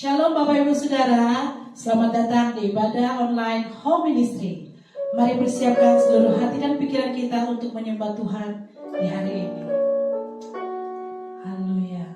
Shalom Bapak Ibu Saudara, selamat datang di ibadah online Home Ministry. Mari persiapkan seluruh hati dan pikiran kita untuk menyembah Tuhan di hari ini. Haleluya.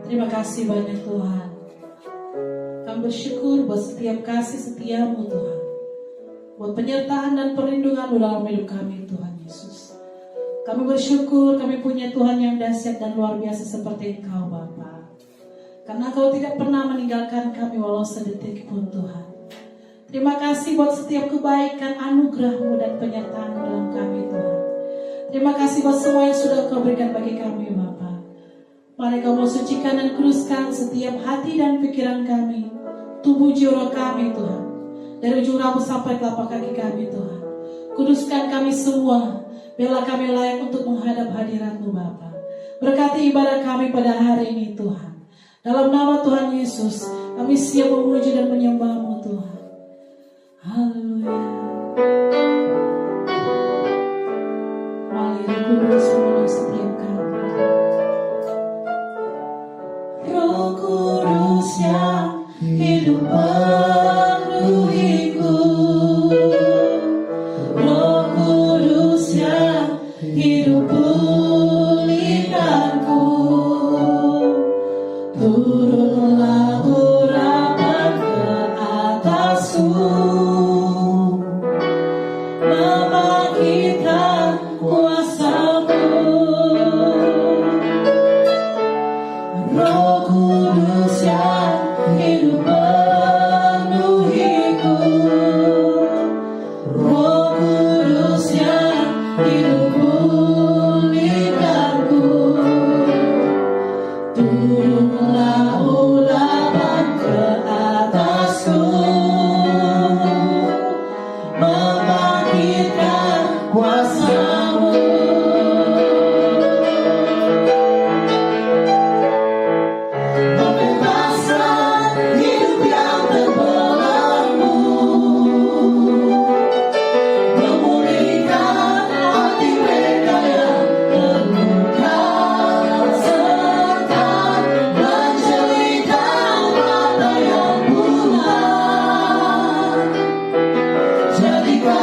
Terima kasih banyak Tuhan. Kami bersyukur buat setiap kasih setiamu Tuhan, buat penyertaan dan perlindungan dalam hidup kami Tuhan Yesus. Kami bersyukur kami punya Tuhan yang dahsyat dan luar biasa seperti Engkau Bapa. Karena Engkau tidak pernah meninggalkan kami walau sedetik pun Tuhan. Terima kasih buat setiap kebaikan, anugerah-Mu dan penyertaan-Mu dalam kami Tuhan. Terima kasih buat semua yang sudah Kau berikan bagi kami Bapa. Mari Kau mau sucikan dan kuduskan setiap hati dan pikiran kami, tubuh jiwa kami Tuhan, dari ujung rambut sampai telapak kaki kami Tuhan. Kuduskan kami semua, biarlah kami layak untuk menghadap hadirat-Mu Bapa. Berkati ibadah kami pada hari ini Tuhan. Dalam nama Tuhan Yesus, kami siap memuji dan menyembah-Mu Tuhan. Haleluya. Mari Kudus menolong setiap kami. Roh Kudus yang hidup penuhiku, Roh Kudus yang hidup pulihkanku, turunlah urapan ke atasku, membangkitkan kuasa-Mu. Roh Kudus yang hidup penuhiku, Roh Kudus yang hidup pulihkanku, turunlah urapan ke atasku, membangkitkan kuasa-Mu. Membebaskan hidup yang terbelenggu, memulihkan hati mereka yang terluka, serta menjelikan mata yang buta. Jadikan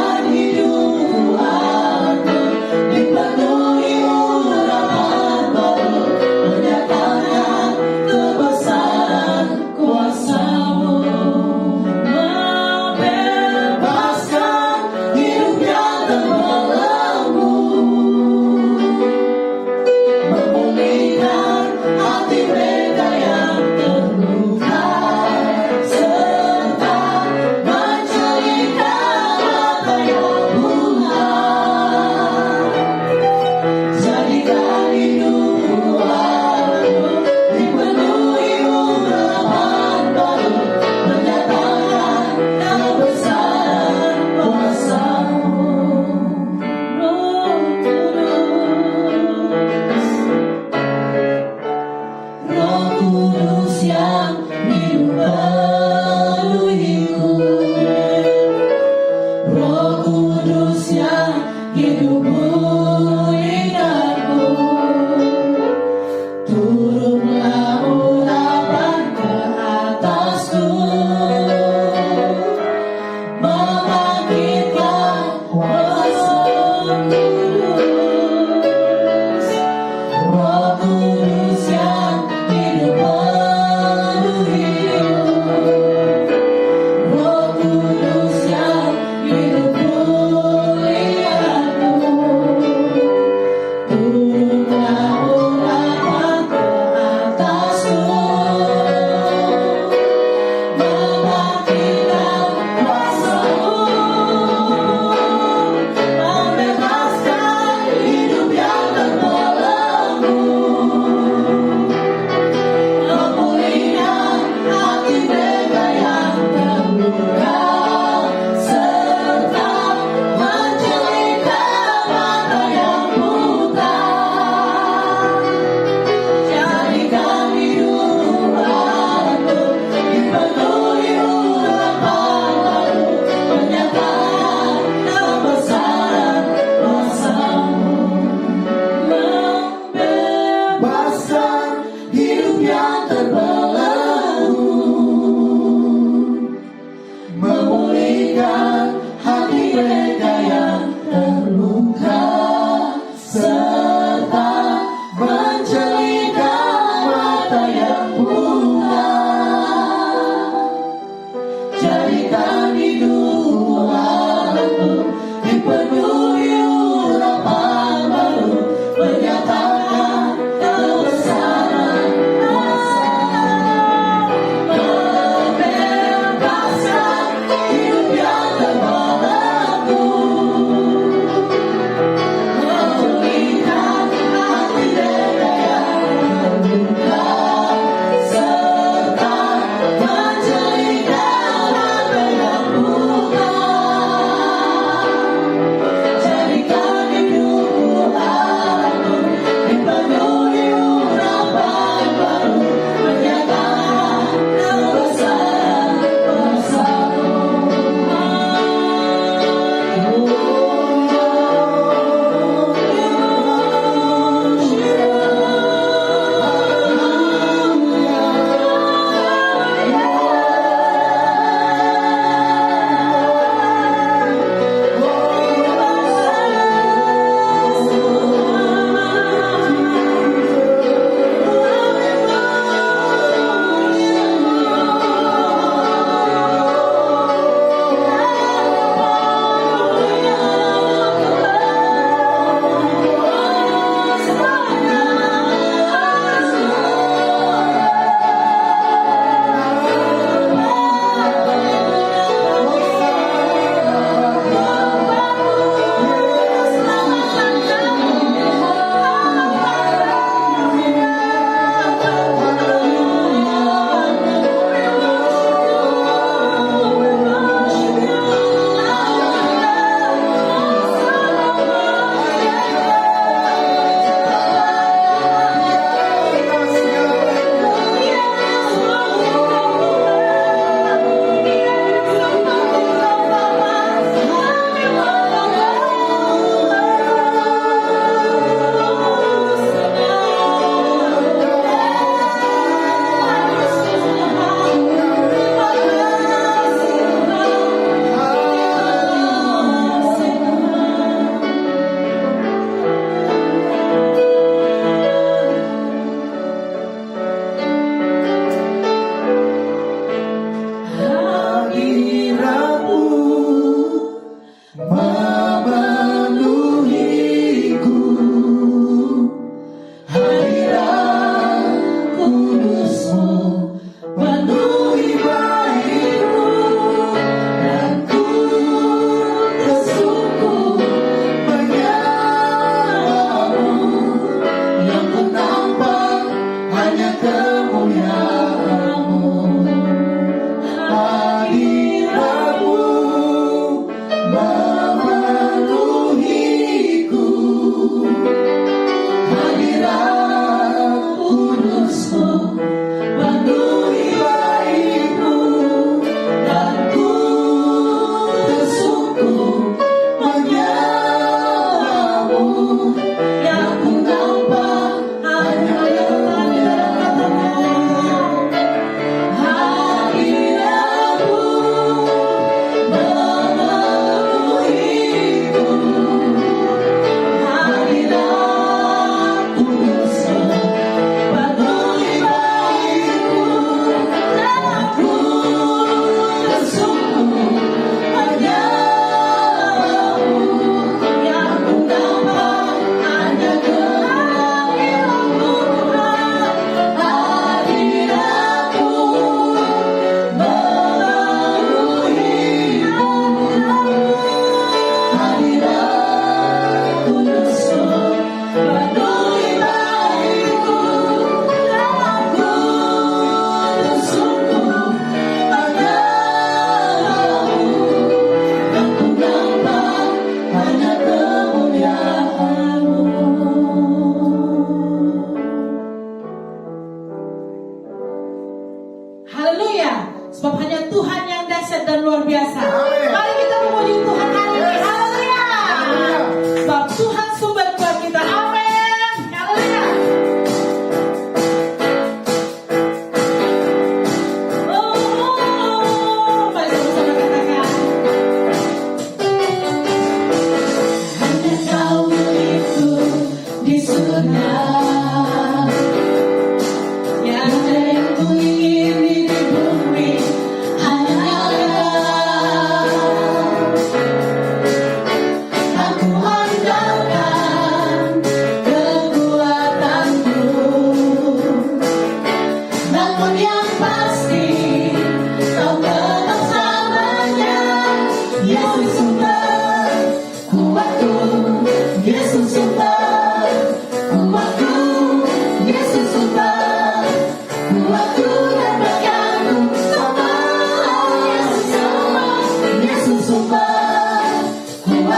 kuasa. Roh Kudus yang hidup penuhimu, Roh Kudus yang hidup muliamu, turunlah urapan ke atasku, membangkitkan kuasa-Mu.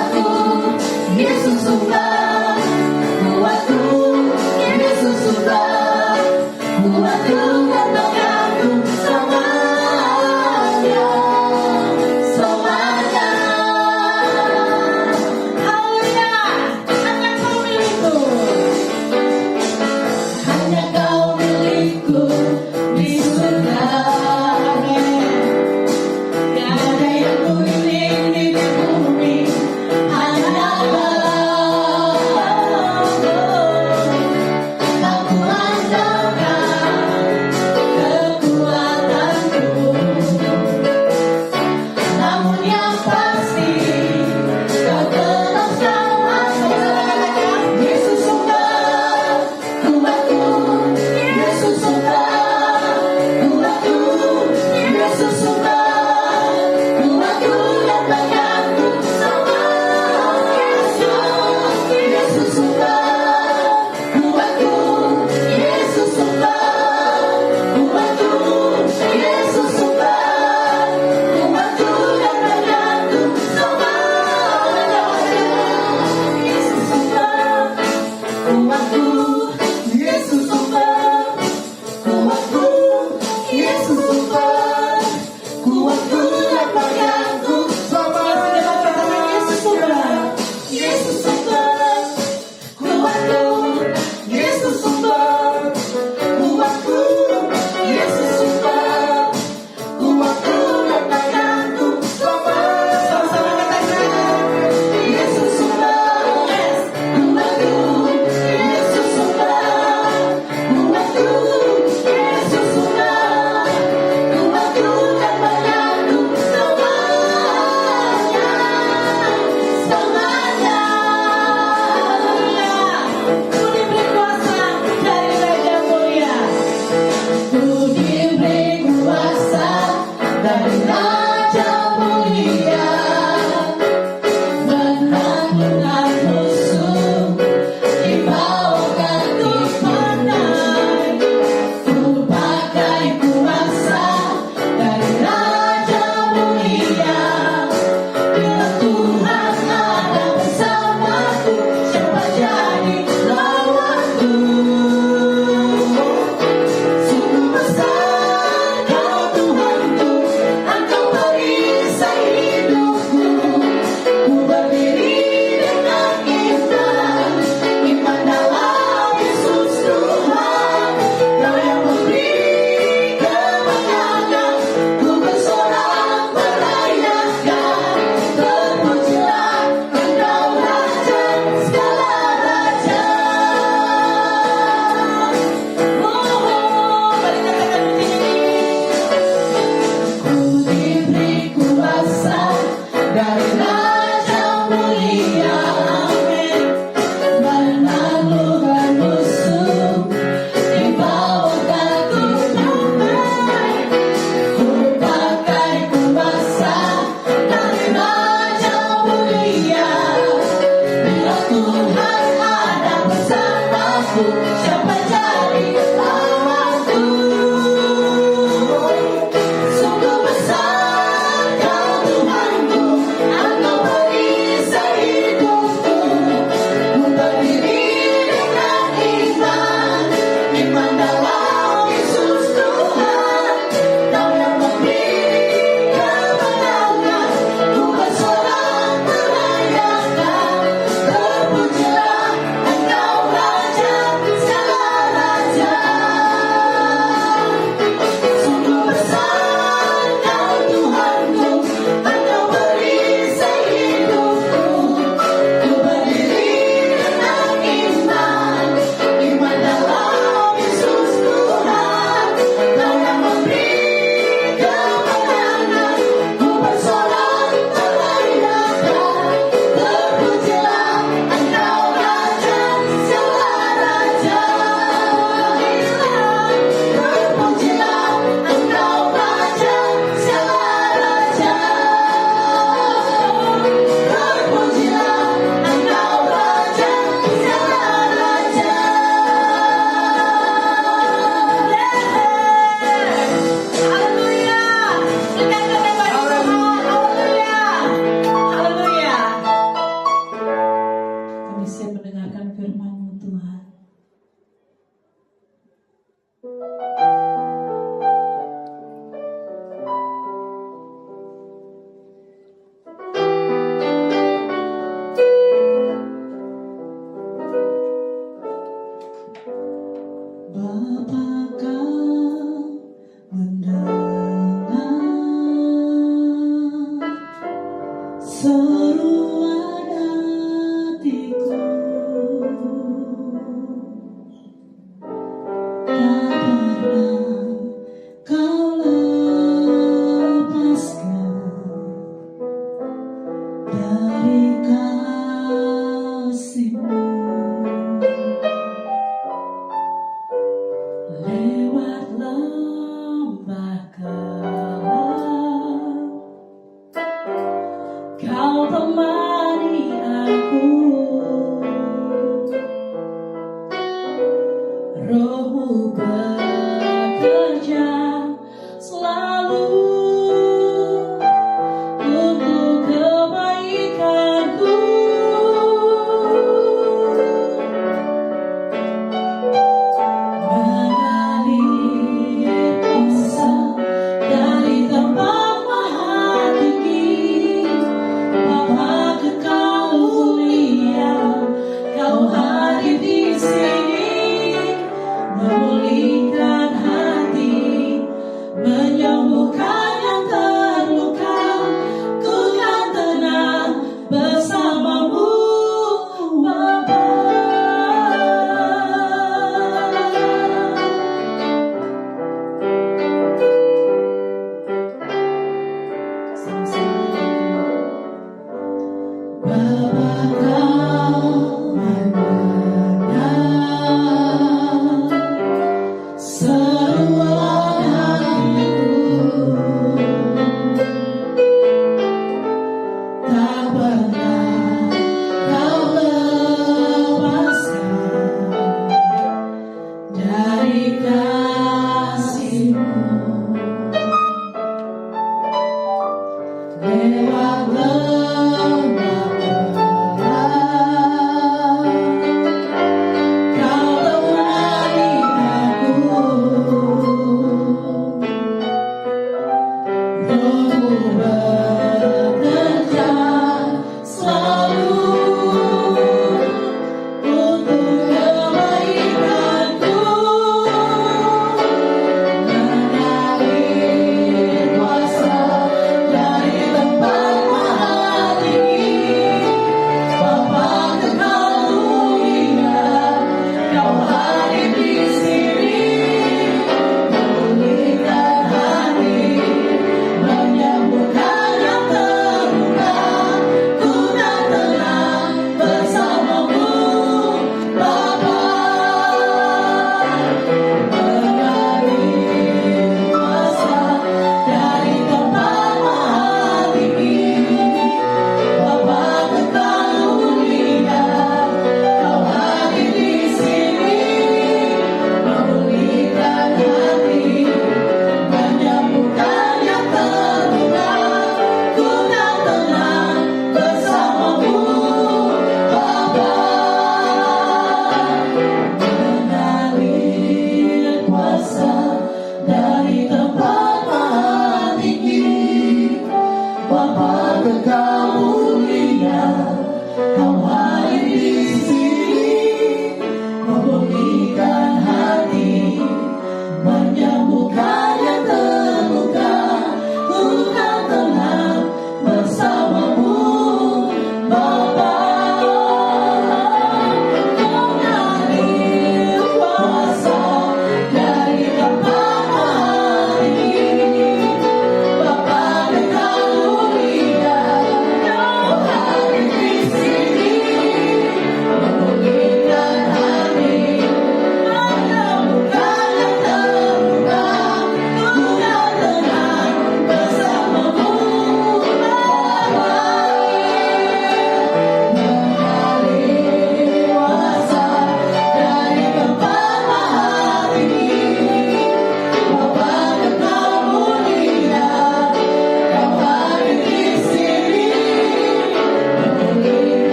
kuatku, Yesus sembah. Kuatku, Yesus sembah. Kuatku dan mengagum selamanya, selamanya. Haleluya. Hanya Kau milikku. Hanya Kau milikku di surga. Gak ada yang ku ingin di bumi, hanya Kau.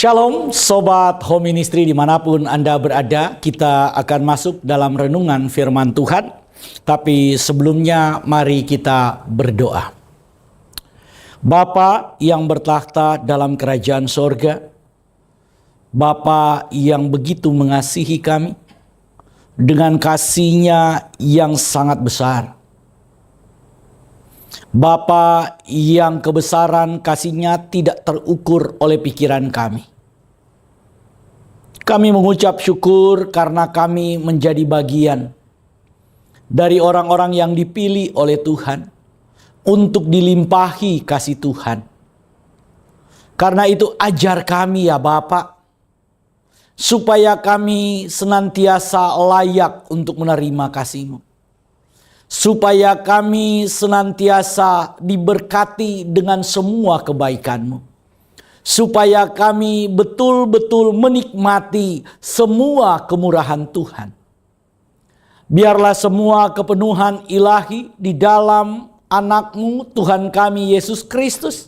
Shalom Sobat Home Ministry dimanapun Anda berada. Kita akan masuk dalam renungan firman Tuhan. Tapi sebelumnya mari kita berdoa. Bapa yang bertakhta dalam kerajaan sorga, Bapa yang begitu mengasihi kami dengan kasih-Nya yang sangat besar. Bapa yang kebesaran kasih-Nya tidak terukur oleh pikiran kami. Kami mengucap syukur karena kami menjadi bagian dari orang-orang yang dipilih oleh Tuhan untuk dilimpahi kasih Tuhan. Karena itu ajar kami ya Bapa, supaya kami senantiasa layak untuk menerima kasih-Mu. Supaya kami senantiasa diberkati dengan semua kebaikan-Mu. Supaya kami betul-betul menikmati semua kemurahan Tuhan. Biarlah semua kepenuhan ilahi di dalam anak-Mu Tuhan kami Yesus Kristus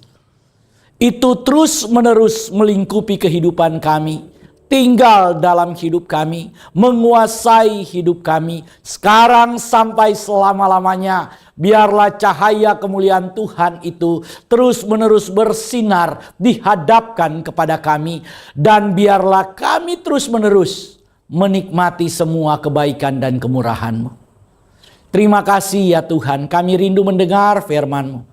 itu terus-menerus melingkupi kehidupan kami. Tinggal dalam hidup kami, menguasai hidup kami, sekarang sampai selama-lamanya. Biarlah cahaya kemuliaan Tuhan itu terus-menerus bersinar, dihadapkan kepada kami. Dan biarlah kami terus-menerus menikmati semua kebaikan dan kemurahan-Mu. Terima kasih ya Tuhan, kami rindu mendengar firman-Mu.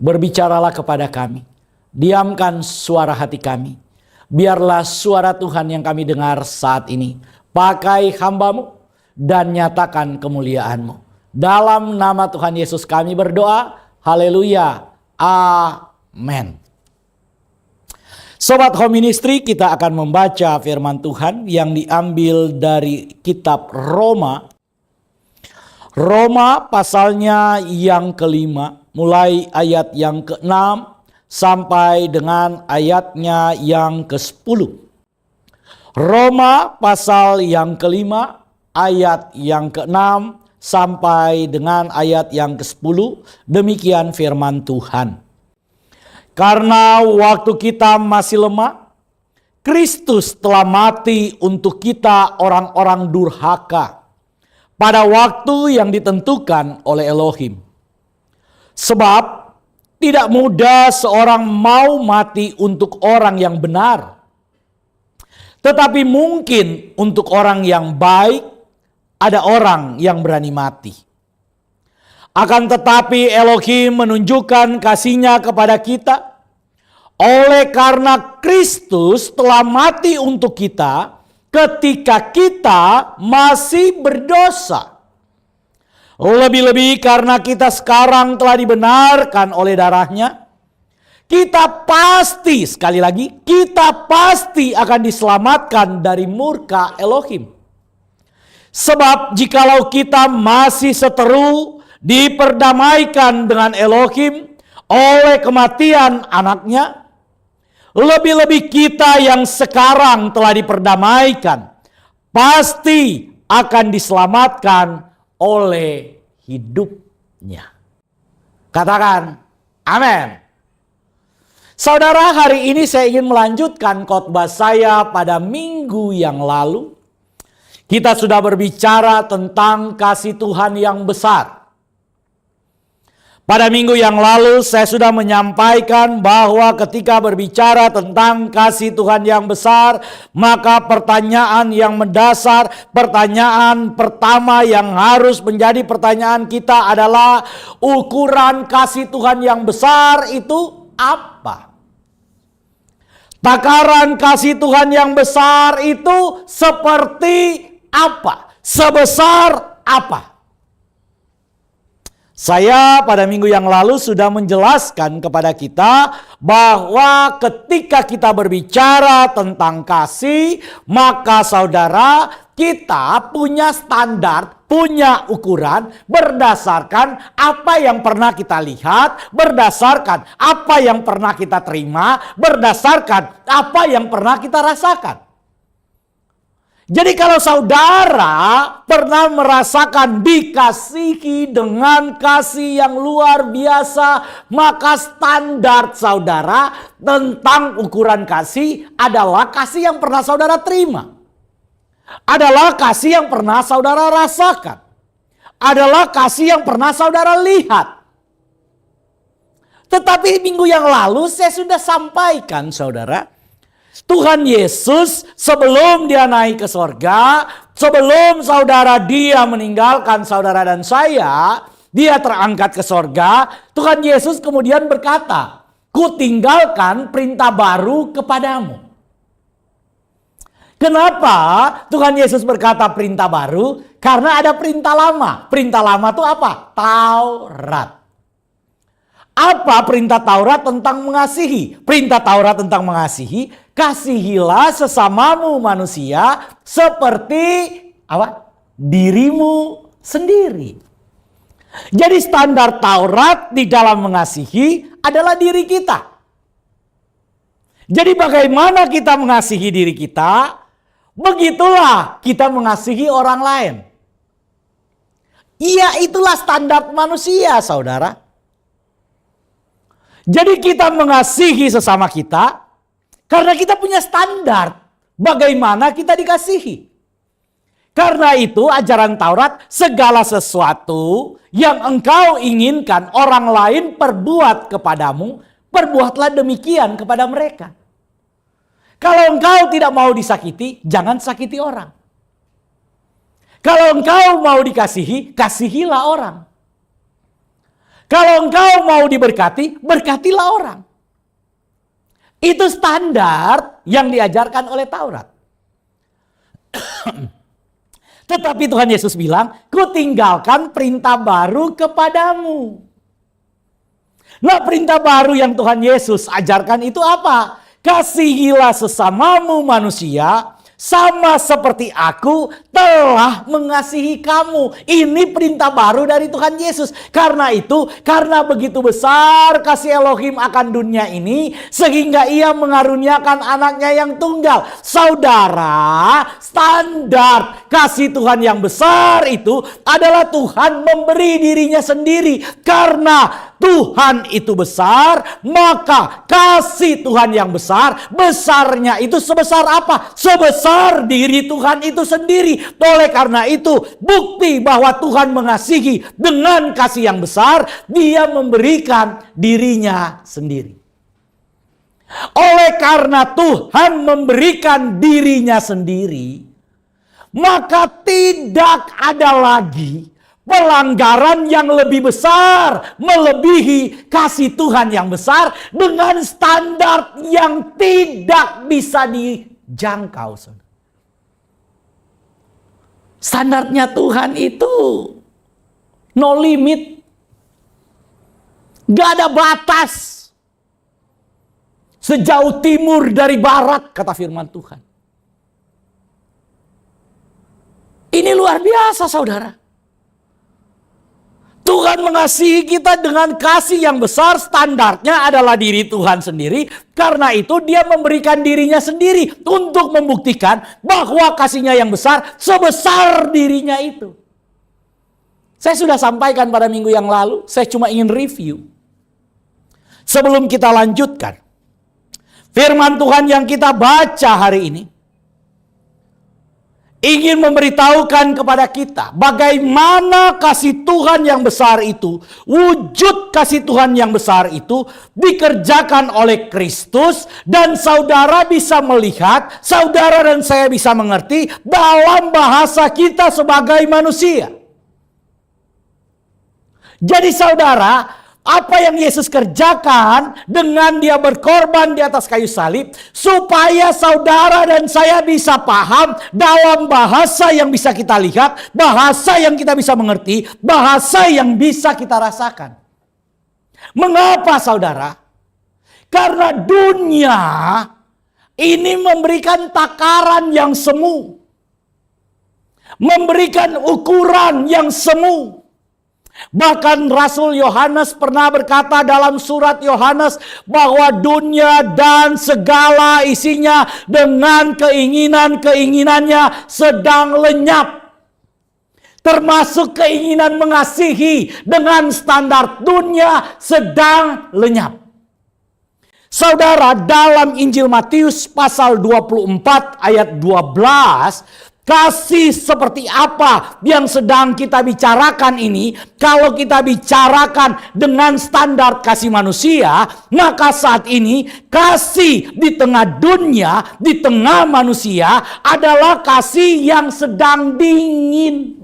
Berbicaralah kepada kami, diamkan suara hati kami. Biarlah suara Tuhan yang kami dengar saat ini pakai hamba-Mu dan nyatakan kemuliaan-Mu. Dalam nama Tuhan Yesus kami berdoa. Haleluya. Amin. Sobat Home Ministry, kita akan membaca firman Tuhan yang diambil dari kitab Roma. Roma pasalnya yang kelima, mulai ayat yang ke-6 sampai dengan ayatnya yang ke-10. Roma pasal yang kelima, ayat yang ke-6 sampai dengan ayat yang ke-10. Demikian firman Tuhan. Karena waktu kita masih lemah, Kristus telah mati untuk kita orang-orang durhaka pada waktu yang ditentukan oleh Elohim. Sebab tidak mudah seorang mau mati untuk orang yang benar. Tetapi mungkin untuk orang yang baik ada orang yang berani mati. Akan tetapi Elohim menunjukkan kasih-Nya kepada kita. Oleh karena Kristus telah mati untuk kita ketika kita masih berdosa. Lebih-lebih karena kita sekarang telah dibenarkan oleh darah-Nya, kita pasti, sekali lagi, kita pasti akan diselamatkan dari murka Elohim. Sebab jikalau kita masih seteru diperdamaikan dengan Elohim oleh kematian anaknya, lebih-lebih kita yang sekarang telah diperdamaikan pasti akan diselamatkan oleh hidupnya. Katakan amin. Saudara, hari ini saya ingin melanjutkan khotbah saya pada minggu yang lalu. Kita sudah berbicara tentang kasih Tuhan yang besar. Pada minggu yang lalu saya sudah menyampaikan bahwa ketika berbicara tentang kasih Tuhan yang besar, maka pertanyaan yang mendasar, pertanyaan pertama yang harus menjadi pertanyaan kita adalah ukuran kasih Tuhan yang besar itu apa? Takaran kasih Tuhan yang besar itu seperti apa? Sebesar apa? Saya pada minggu yang lalu sudah menjelaskan kepada kita bahwa ketika kita berbicara tentang kasih, maka saudara, kita punya standar, punya ukuran berdasarkan apa yang pernah kita lihat, berdasarkan apa yang pernah kita terima, berdasarkan apa yang pernah kita rasakan. Jadi kalau saudara pernah merasakan dikasihi dengan kasih yang luar biasa, maka standar saudara tentang ukuran kasih adalah kasih yang pernah saudara terima. Adalah kasih yang pernah saudara rasakan. Adalah kasih yang pernah saudara lihat. Tetapi minggu yang lalu saya sudah sampaikan saudara, Tuhan Yesus sebelum dia naik ke sorga, sebelum saudara dia meninggalkan saudara dan saya, dia terangkat ke sorga, Tuhan Yesus kemudian berkata, "Ku tinggalkan perintah baru kepadamu." Kenapa Tuhan Yesus berkata perintah baru? Karena ada perintah lama. Perintah lama itu apa? Taurat. Apa perintah Taurat tentang mengasihi? Perintah Taurat tentang mengasihi, kasihilah sesamamu manusia seperti apa? Dirimu sendiri. Jadi standar Taurat di dalam mengasihi adalah diri kita. Jadi bagaimana kita mengasihi diri kita, begitulah kita mengasihi orang lain. Iya, itulah standar manusia, saudara. Jadi kita mengasihi sesama kita karena kita punya standar bagaimana kita dikasihi. Karena itu ajaran Taurat, segala sesuatu yang engkau inginkan orang lain perbuat kepadamu, perbuatlah demikian kepada mereka. Kalau engkau tidak mau disakiti, jangan sakiti orang. Kalau engkau mau dikasihi, kasihilah orang. Kalau engkau mau diberkati, berkatilah orang. Itu standar yang diajarkan oleh Taurat. Tetapi Tuhan Yesus bilang, "Ku tinggalkan perintah baru kepadamu." Nah, perintah baru yang Tuhan Yesus ajarkan itu apa? Kasihilah sesamamu manusia sama seperti aku telah mengasihi kamu. Ini perintah baru dari Tuhan Yesus. Karena itu, karena begitu besar kasih Elohim akan dunia ini, sehingga ia mengaruniakan anaknya yang tunggal. Saudara, standar kasih Tuhan yang besar itu adalah Tuhan memberi dirinya sendiri. Karena Tuhan itu besar, maka kasih Tuhan yang besar, besarnya itu sebesar apa? Sebesar diri Tuhan itu sendiri. Oleh karena itu, bukti bahwa Tuhan mengasihi dengan kasih yang besar, dia memberikan dirinya sendiri. Oleh karena Tuhan memberikan dirinya sendiri, maka tidak ada lagi pelanggaran yang lebih besar melebihi kasih Tuhan yang besar dengan standar yang tidak bisa dijangkau. Standarnya Tuhan itu no limit. Gak ada batas. Sejauh timur dari barat, kata firman Tuhan. Ini luar biasa, saudara. Tuhan mengasihi kita dengan kasih yang besar, standarnya adalah diri Tuhan sendiri. Karena itu dia memberikan dirinya sendiri untuk membuktikan bahwa kasihnya yang besar sebesar dirinya itu. Saya sudah sampaikan pada minggu yang lalu, saya cuma ingin review. Sebelum kita lanjutkan, firman Tuhan yang kita baca hari ini ingin memberitahukan kepada kita bagaimana kasih Tuhan yang besar itu, wujud kasih Tuhan yang besar itu dikerjakan oleh Kristus, dan saudara bisa melihat, saudara dan saya bisa mengerti dalam bahasa kita sebagai manusia. Jadi saudara, apa yang Yesus kerjakan dengan dia berkorban di atas kayu salib, supaya saudara dan saya bisa paham dalam bahasa yang bisa kita lihat, bahasa yang kita bisa mengerti, bahasa yang bisa kita rasakan. Mengapa saudara? Karena dunia ini memberikan takaran yang semu, memberikan ukuran yang semu, Bahkan Rasul Yohanes pernah berkata dalam surat Yohanes bahwa dunia dan segala isinya dengan keinginan-keinginannya sedang lenyap. Termasuk keinginan mengasihi dengan standar dunia sedang lenyap. Saudara, dalam Injil Matius pasal 24 ayat 12, kasih seperti apa yang sedang kita bicarakan ini? Kalau kita bicarakan dengan standar kasih manusia, maka saat ini kasih di tengah dunia, di tengah manusia adalah kasih yang sedang dingin.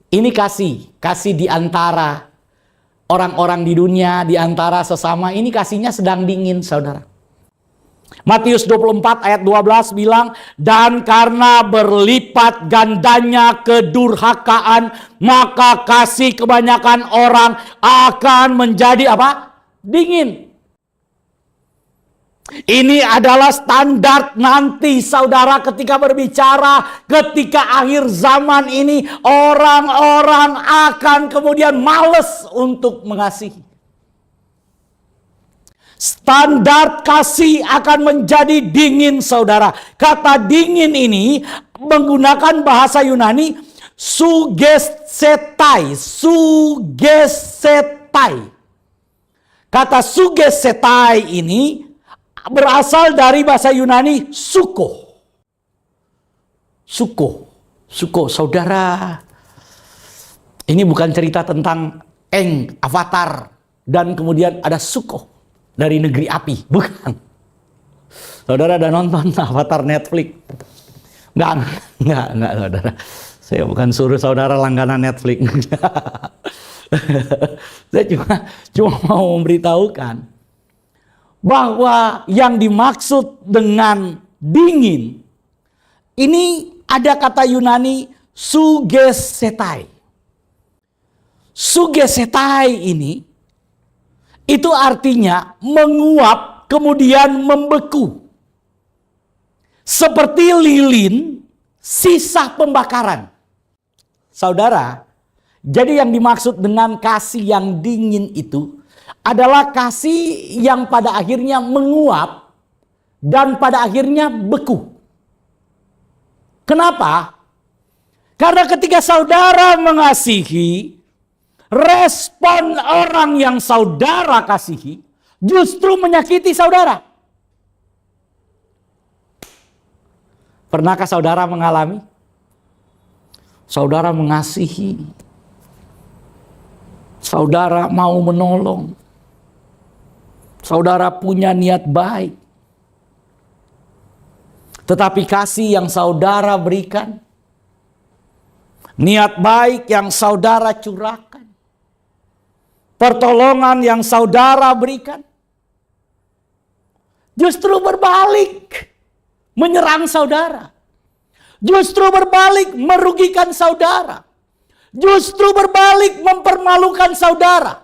Ini kasih di antara orang-orang di dunia, di antara sesama, ini kasihnya sedang dingin, saudara. Matius 24 ayat 12 bilang, dan karena berlipat gandanya kedurhakaan, maka kasih kebanyakan orang akan menjadi apa? Dingin. Ini adalah standar nanti, saudara, ketika berbicara ketika akhir zaman ini, orang-orang akan kemudian malas untuk mengasihi. Standar kasih akan menjadi dingin, saudara. Kata dingin ini menggunakan bahasa Yunani sugesetai. Kata sugesetai ini berasal dari bahasa Yunani suko, saudara. Ini bukan cerita tentang Avatar dan kemudian ada suko dari negeri api, bukan. Saudara udah nonton Avatar Netflix? Enggak, saudara. Saya bukan suruh saudara langganan Netflix. Saya cuma mau memberitahukan bahwa yang dimaksud dengan dingin ini ada kata Yunani sugesetai. Sugesetai ini itu artinya menguap kemudian membeku. Seperti lilin sisa pembakaran. Saudara, jadi yang dimaksud dengan kasih yang dingin itu adalah kasih yang pada akhirnya menguap dan pada akhirnya beku. Kenapa? Karena ketika saudara mengasihi, respon orang yang saudara kasihi justru menyakiti saudara. Pernahkah saudara mengalami? Saudara mengasihi, saudara mau menolong, saudara punya niat baik, tetapi kasih yang saudara berikan, niat baik yang saudara curahkan, pertolongan yang saudara berikan, justru berbalik menyerang saudara. Justru berbalik merugikan saudara. Justru berbalik mempermalukan saudara.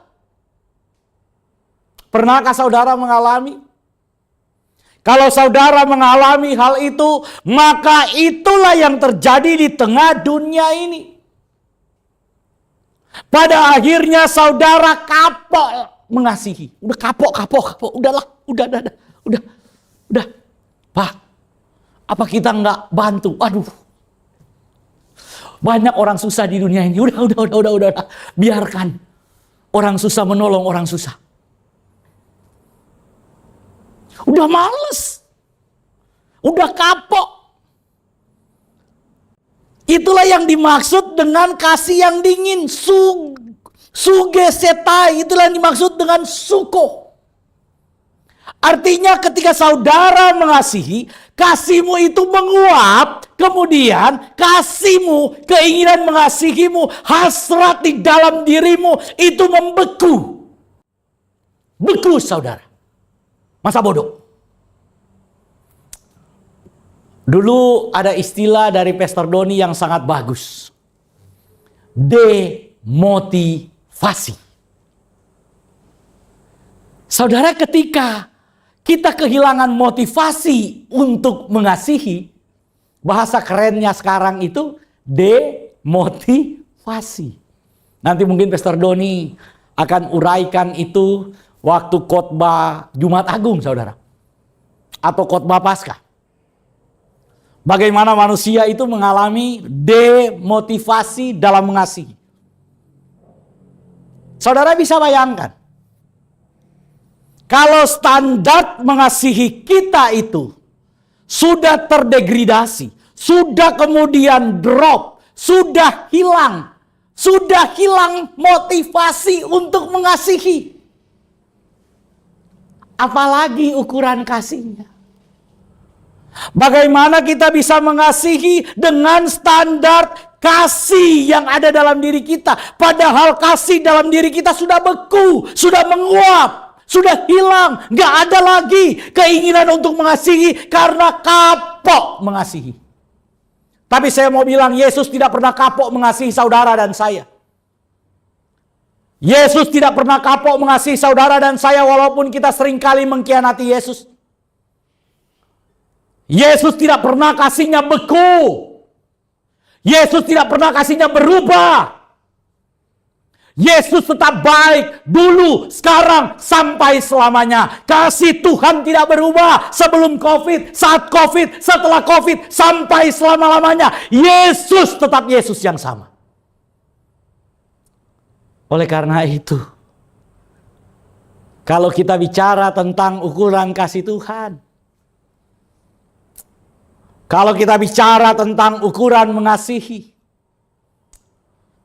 Pernahkah saudara mengalami? Kalau saudara mengalami hal itu, maka itulah yang terjadi di tengah dunia ini. Pada akhirnya saudara kapok mengasihi. Udah kapok. Udahlah, udah. Pak, apa kita nggak bantu? Aduh, banyak orang susah di dunia ini. Udah. Biarkan orang susah menolong orang susah. Udah males. Udah kapok. Itulah yang dimaksud dengan kasih yang dingin. Sugesetai. Itulah yang dimaksud dengan suko. Artinya ketika saudara mengasihi, kasihmu itu menguap, kemudian kasihmu, keinginan mengasihimu, hasrat di dalam dirimu itu membeku. Beku, saudara. Masa bodoh. Dulu ada istilah dari Pastor Doni yang sangat bagus. Demotivasi. Saudara, ketika kita kehilangan motivasi untuk mengasihi, bahasa kerennya sekarang itu demotivasi. Nanti mungkin Pastor Doni akan uraikan itu waktu khotbah Jumat Agung, saudara. Atau khotbah Paskah. Bagaimana manusia itu mengalami demotivasi dalam mengasihi. Saudara bisa bayangkan. Kalau standar mengasihi kita itu sudah terdegradasi, sudah kemudian drop, sudah hilang motivasi untuk mengasihi. Apalagi ukuran kasihnya. Bagaimana kita bisa mengasihi dengan standar kasih yang ada dalam diri kita. Padahal kasih dalam diri kita sudah beku, sudah menguap, sudah hilang. Gak ada lagi keinginan untuk mengasihi karena kapok mengasihi. Tapi saya mau bilang, Yesus tidak pernah kapok mengasihi saudara dan saya. Yesus tidak pernah kapok mengasihi saudara dan saya walaupun kita seringkali mengkhianati Yesus. Yesus tidak pernah kasihnya beku. Yesus tidak pernah kasihnya berubah. Yesus tetap baik dulu, sekarang, sampai selamanya. Kasih Tuhan tidak berubah sebelum COVID, saat COVID, setelah COVID, sampai selama-lamanya. Yesus tetap Yesus yang sama. Oleh karena itu, kalau kita bicara tentang ukuran kasih Tuhan, kalau kita bicara tentang ukuran mengasihi,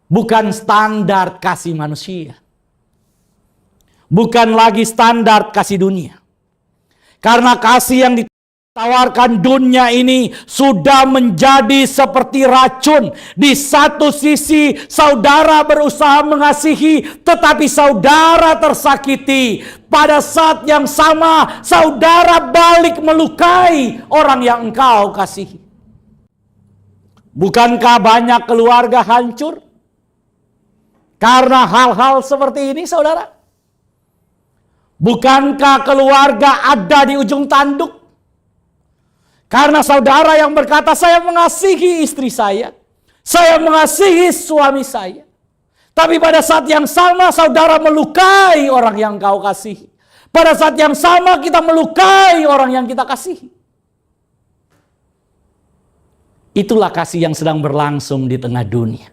bukan standar kasih manusia. Bukan lagi standar kasih dunia. Karena kasih yang ditawarkan dunia ini sudah menjadi seperti racun. Di satu sisi saudara berusaha mengasihi, tetapi saudara tersakiti. Pada saat yang sama saudara balik melukai orang yang engkau kasihi. Bukankah banyak keluarga hancur karena hal-hal seperti ini, saudara? Bukankah keluarga ada di ujung tanduk karena saudara yang berkata, saya mengasihi istri saya mengasihi suami saya. Tapi pada saat yang sama saudara melukai orang yang kau kasihi. Pada saat yang sama kita melukai orang yang kita kasihi. Itulah kasih yang sedang berlangsung di tengah dunia.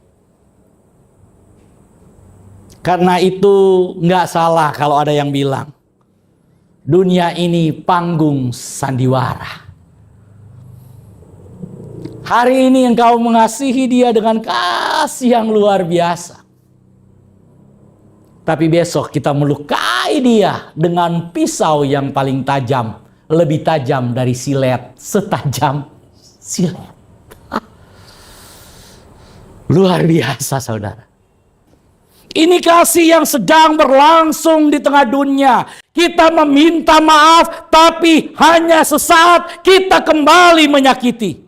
Karena itu nggak salah kalau ada yang bilang, dunia ini panggung sandiwara. Hari ini engkau mengasihi dia dengan kasih yang luar biasa. Tapi besok kita melukai dia dengan pisau yang paling tajam. Lebih tajam dari silet, setajam silet. Luar biasa, saudara. Ini kasih yang sedang berlangsung di tengah dunia. Kita meminta maaf, tapi hanya sesaat kita kembali menyakiti.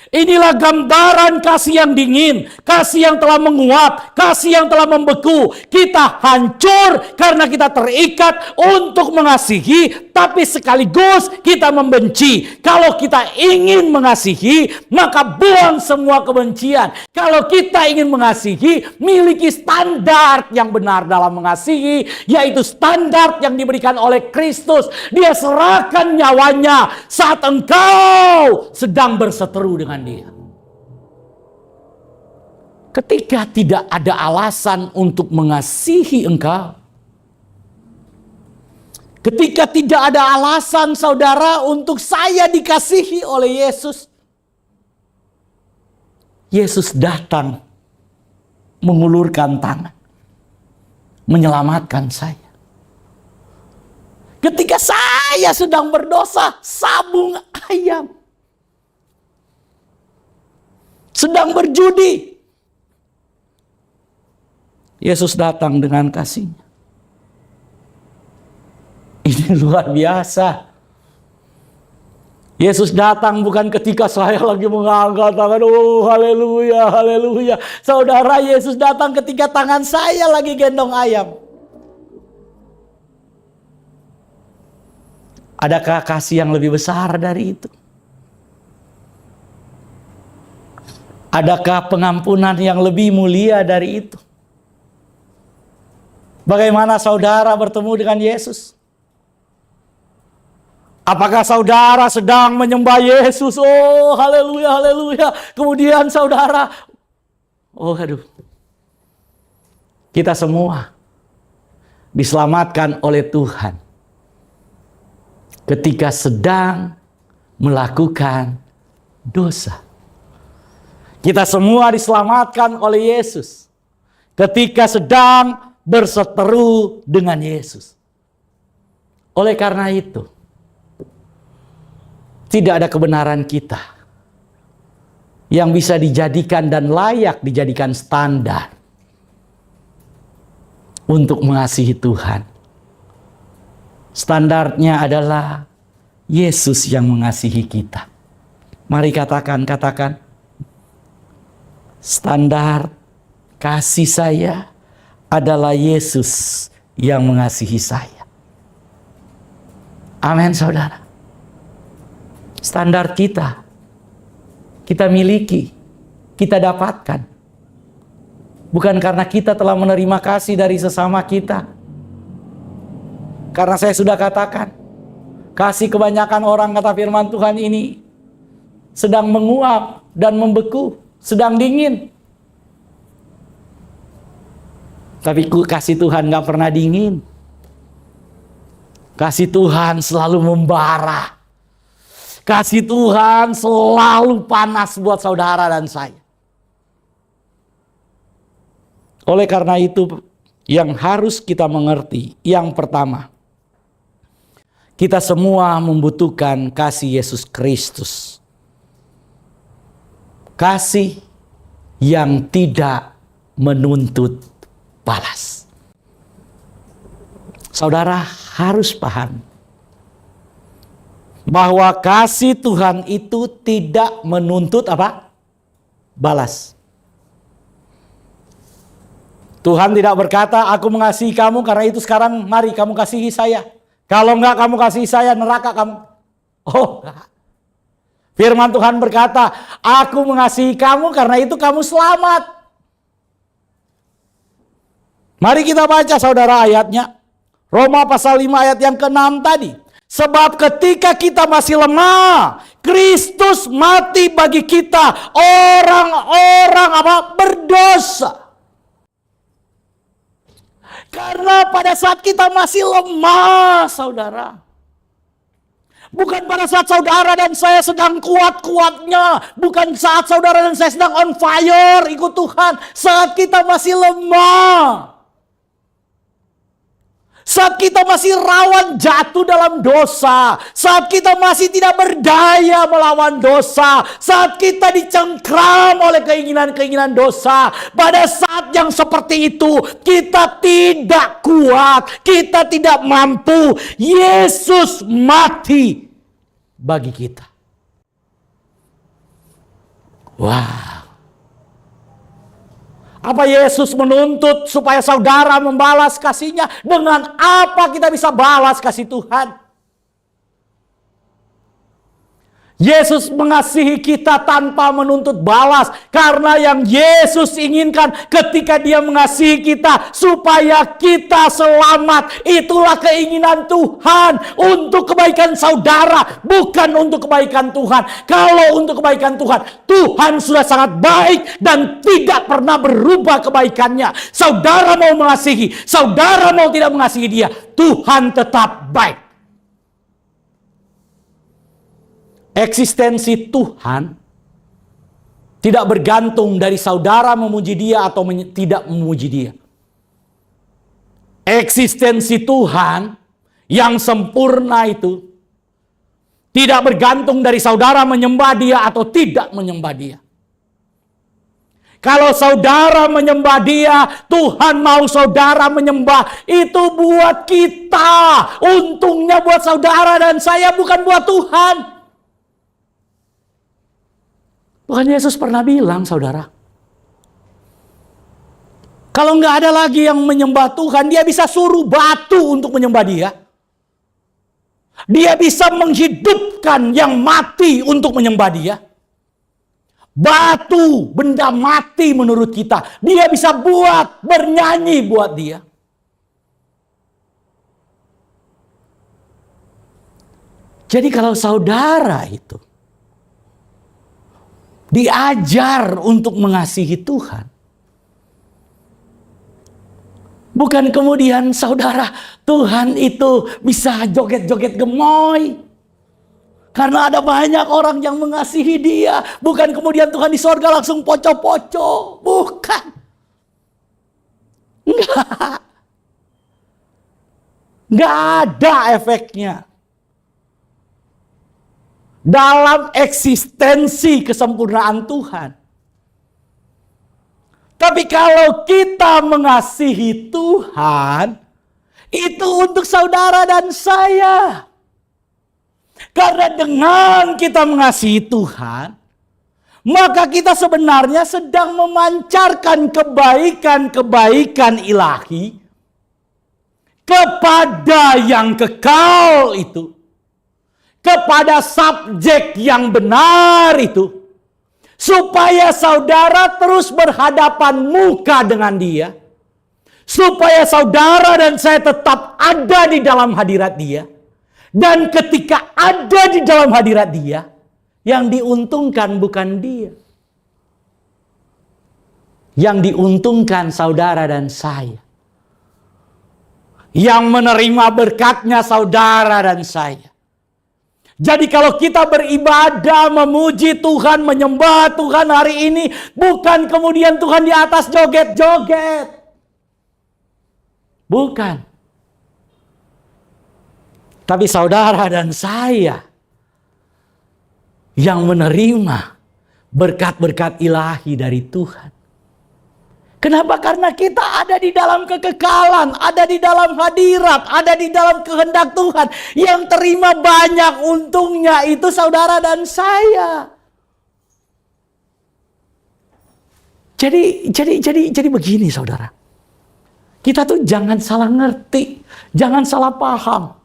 Inilah gambaran kasih yang dingin, kasih yang telah menguap, kasih yang telah membeku. Kita hancur karena kita terikat untuk mengasihi, tapi sekaligus kita membenci. Kalau kita ingin mengasihi, maka buang semua kebencian. Kalau kita ingin mengasihi, miliki standar yang benar dalam mengasihi, yaitu standar yang diberikan oleh Kristus. Dia serahkan nyawanya saat engkau sedang berseteru dengan dia. Ketika tidak ada alasan untuk mengasihi engkau, ketika tidak ada alasan saudara untuk saya dikasihi oleh Yesus, Yesus datang mengulurkan tangan, menyelamatkan saya. Ketika saya sedang berdosa, sabung ayam, sedang berjudi, Yesus datang dengan kasih-Nya. Ini luar biasa. Yesus datang bukan ketika saya lagi mengangkat tangan, oh haleluya, haleluya. Saudara, Yesus datang ketika tangan saya lagi gendong ayam. Adakah kasih yang lebih besar dari itu? Adakah pengampunan yang lebih mulia dari itu? Bagaimana saudara bertemu dengan Yesus? Apakah saudara sedang menyembah Yesus? Oh, haleluya, haleluya. Kemudian saudara, oh aduh. Kita semua diselamatkan oleh Tuhan ketika sedang melakukan dosa. Kita semua diselamatkan oleh Yesus ketika sedang berseteru dengan Yesus. Oleh karena itu, tidak ada kebenaran kita yang bisa dijadikan dan layak dijadikan standar untuk mengasihi Tuhan. Standarnya adalah Yesus yang mengasihi kita. Mari katakan. Standar kasih saya adalah Yesus yang mengasihi saya. Amin, saudara. Standar kita miliki, kita dapatkan. Bukan karena kita telah menerima kasih dari sesama kita. Karena saya sudah katakan, kasih kebanyakan orang, kata firman Tuhan ini, sedang menguap dan membeku, sedang dingin. Tapi kasih Tuhan gak pernah dingin. Kasih Tuhan selalu membara. Kasih Tuhan selalu panas buat saudara dan saya. Oleh karena itu, yang harus kita mengerti, yang pertama, kita semua membutuhkan kasih Yesus Kristus. Kasih yang tidak menuntut balas. Saudara harus paham bahwa kasih Tuhan itu tidak menuntut apa? Balas. Tuhan tidak berkata, aku mengasihi kamu karena itu sekarang mari kamu kasihi saya. Kalau enggak kamu kasihi saya, neraka kamu. Oh, firman Tuhan berkata, aku mengasihi kamu karena itu kamu selamat. Mari kita baca saudara ayatnya. Roma pasal 5 ayat yang ke-6 tadi. Sebab ketika kita masih lemah, Kristus mati bagi kita, orang-orang berdosa. Karena pada saat kita masih lemah, saudara. Bukan pada saat saudara dan saya sedang kuat-kuatnya. Bukan saat saudara dan saya sedang on fire ikut Tuhan. Saat kita masih lemah. Saat kita masih rawan jatuh dalam dosa. Saat kita masih tidak berdaya melawan dosa. Saat kita dicengkram oleh keinginan-keinginan dosa. Pada saat yang seperti itu, kita tidak kuat. Kita tidak mampu. Yesus mati bagi kita. Wow. Apa Yesus menuntut supaya saudara membalas kasihnya? Dengan apa kita bisa balas kasih Tuhan? Yesus mengasihi kita tanpa menuntut balas. Karena yang Yesus inginkan ketika dia mengasihi kita supaya kita selamat. Itulah keinginan Tuhan untuk kebaikan saudara, bukan untuk kebaikan Tuhan. Kalau untuk kebaikan Tuhan, Tuhan sudah sangat baik dan tidak pernah berubah kebaikannya. Saudara mau mengasihi, saudara mau tidak mengasihi dia, Tuhan tetap baik. Eksistensi Tuhan tidak bergantung dari saudara memuji dia atau tidak memuji dia. Eksistensi Tuhan yang sempurna itu tidak bergantung dari saudara menyembah dia atau tidak menyembah dia. Kalau saudara menyembah dia, Tuhan mau saudara menyembah. Itu buat kita. Untungnya buat saudara dan saya, bukan buat Tuhan. Tuhan Yesus pernah bilang, saudara, kalau nggak ada lagi yang menyembah Tuhan, dia bisa suruh batu untuk menyembah dia. Dia bisa menghidupkan yang mati untuk menyembah dia. Batu, benda mati menurut kita, dia bisa buat bernyanyi buat dia. Jadi kalau saudara itu diajar untuk mengasihi Tuhan, bukan kemudian saudara, Tuhan itu bisa joget-joget gemoy. Karena ada banyak orang yang mengasihi dia. Bukan kemudian Tuhan di sorga langsung poco-poco. Bukan. Enggak. Enggak ada efeknya. Dalam eksistensi kesempurnaan Tuhan. Tapi kalau kita mengasihi Tuhan, itu untuk saudara dan saya. Karena dengan kita mengasihi Tuhan, maka kita sebenarnya sedang memancarkan kebaikan-kebaikan ilahi kepada yang kekal itu. Kepada subjek yang benar itu. Supaya saudara terus berhadapan muka dengan dia. Supaya saudara dan saya tetap ada di dalam hadirat dia. Dan ketika ada di dalam hadirat dia, yang diuntungkan bukan dia. Yang diuntungkan saudara dan saya. Yang menerima berkatnya saudara dan saya. Jadi kalau kita beribadah, memuji Tuhan, menyembah Tuhan hari ini, bukan kemudian Tuhan di atas joget-joget. Bukan. Tapi saudara dan saya yang menerima berkat-berkat ilahi dari Tuhan. Kenapa? Karena kita ada di dalam kekekalan, ada di dalam hadirat, ada di dalam kehendak Tuhan. Yang terima banyak untungnya itu saudara dan saya. Jadi begini saudara. Kita tuh jangan salah ngerti, jangan salah paham.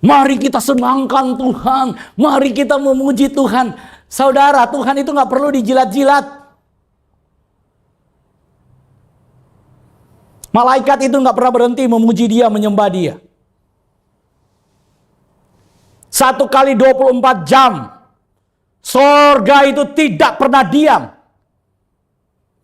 Mari kita senangkan Tuhan. Mari kita memuji Tuhan. Saudara, Tuhan itu gak perlu dijilat-jilat. Malaikat itu gak pernah berhenti memuji dia, menyembah dia. 1 kali 24 jam. Sorga itu tidak pernah diam.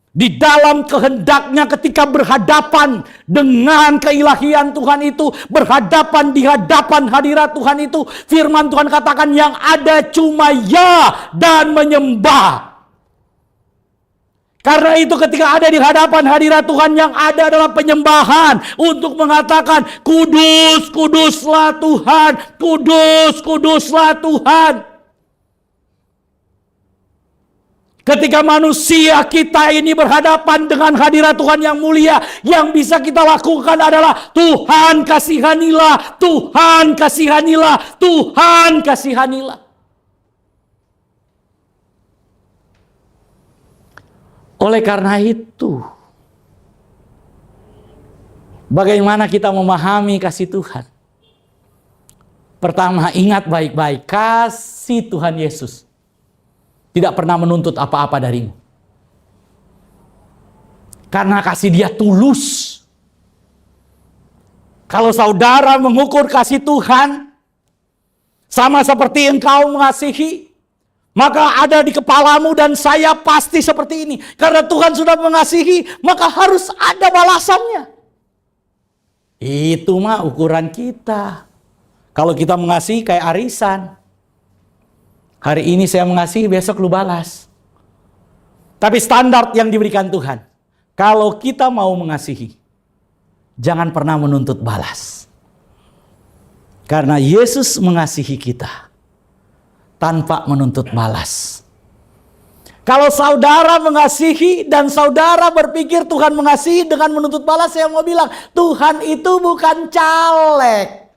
Di dalam kehendaknya ketika berhadapan dengan keilahian Tuhan itu, berhadapan di hadapan hadirat Tuhan itu, firman Tuhan katakan yang ada cuma ya dan menyembah. Karena itu ketika ada di hadapan hadirat Tuhan yang ada adalah penyembahan untuk mengatakan kudus, kuduslah Tuhan, kudus, kuduslah Tuhan. Ketika manusia kita ini berhadapan dengan hadirat Tuhan yang mulia, yang bisa kita lakukan adalah Tuhan kasihanilah, Tuhan kasihanilah, Tuhan kasihanilah. Oleh karena itu, bagaimana kita memahami kasih Tuhan? Pertama, ingat baik-baik, kasih Tuhan Yesus tidak pernah menuntut apa-apa darimu. Karena kasih dia tulus. Kalau saudara mengukur kasih Tuhan sama seperti engkau mengasihi, maka ada di kepalamu dan saya pasti seperti ini. Karena Tuhan sudah mengasihi, maka harus ada balasannya. Itu mah ukuran kita. Kalau kita mengasihi kayak arisan. Hari ini saya mengasihi, besok lu balas. Tapi standar yang diberikan Tuhan, kalau kita mau mengasihi, jangan pernah menuntut balas. Karena Yesus mengasihi kita tanpa menuntut balas. Kalau saudara mengasihi dan saudara berpikir Tuhan mengasihi dengan menuntut balas, saya mau bilang, Tuhan itu bukan caleg.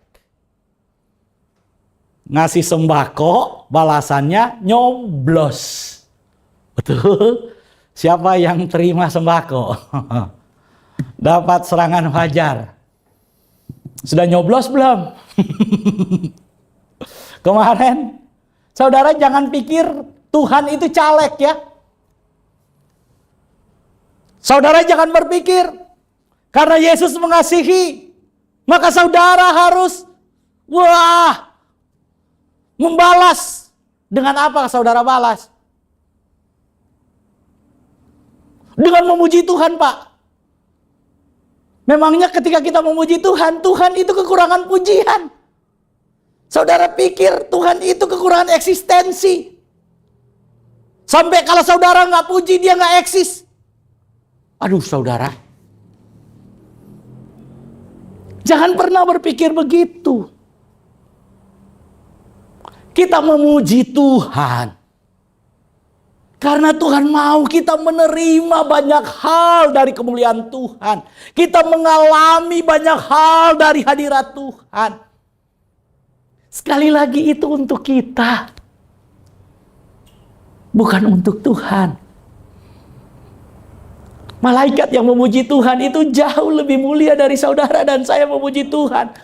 Ngasih sembako, balasannya nyoblos. Betul? Siapa yang terima sembako? Dapat serangan fajar. Sudah nyoblos belum? Kemarin, saudara jangan pikir Tuhan itu caleg ya. Saudara jangan berpikir, karena Yesus mengasihi, maka saudara harus, wah, Membalas. Dengan apa saudara balas? Dengan memuji Tuhan, Pak. Memangnya ketika kita memuji Tuhan, Tuhan itu kekurangan pujian. Saudara pikir Tuhan itu kekurangan eksistensi. Sampai kalau saudara nggak puji, dia nggak eksis. Aduh saudara. Jangan pernah berpikir begitu. Kita memuji Tuhan. Karena Tuhan mau kita menerima banyak hal dari kemuliaan Tuhan. Kita mengalami banyak hal dari hadirat Tuhan. Sekali lagi itu untuk kita. Bukan untuk Tuhan. Malaikat yang memuji Tuhan itu jauh lebih mulia dari saudara dan saya memuji Tuhan.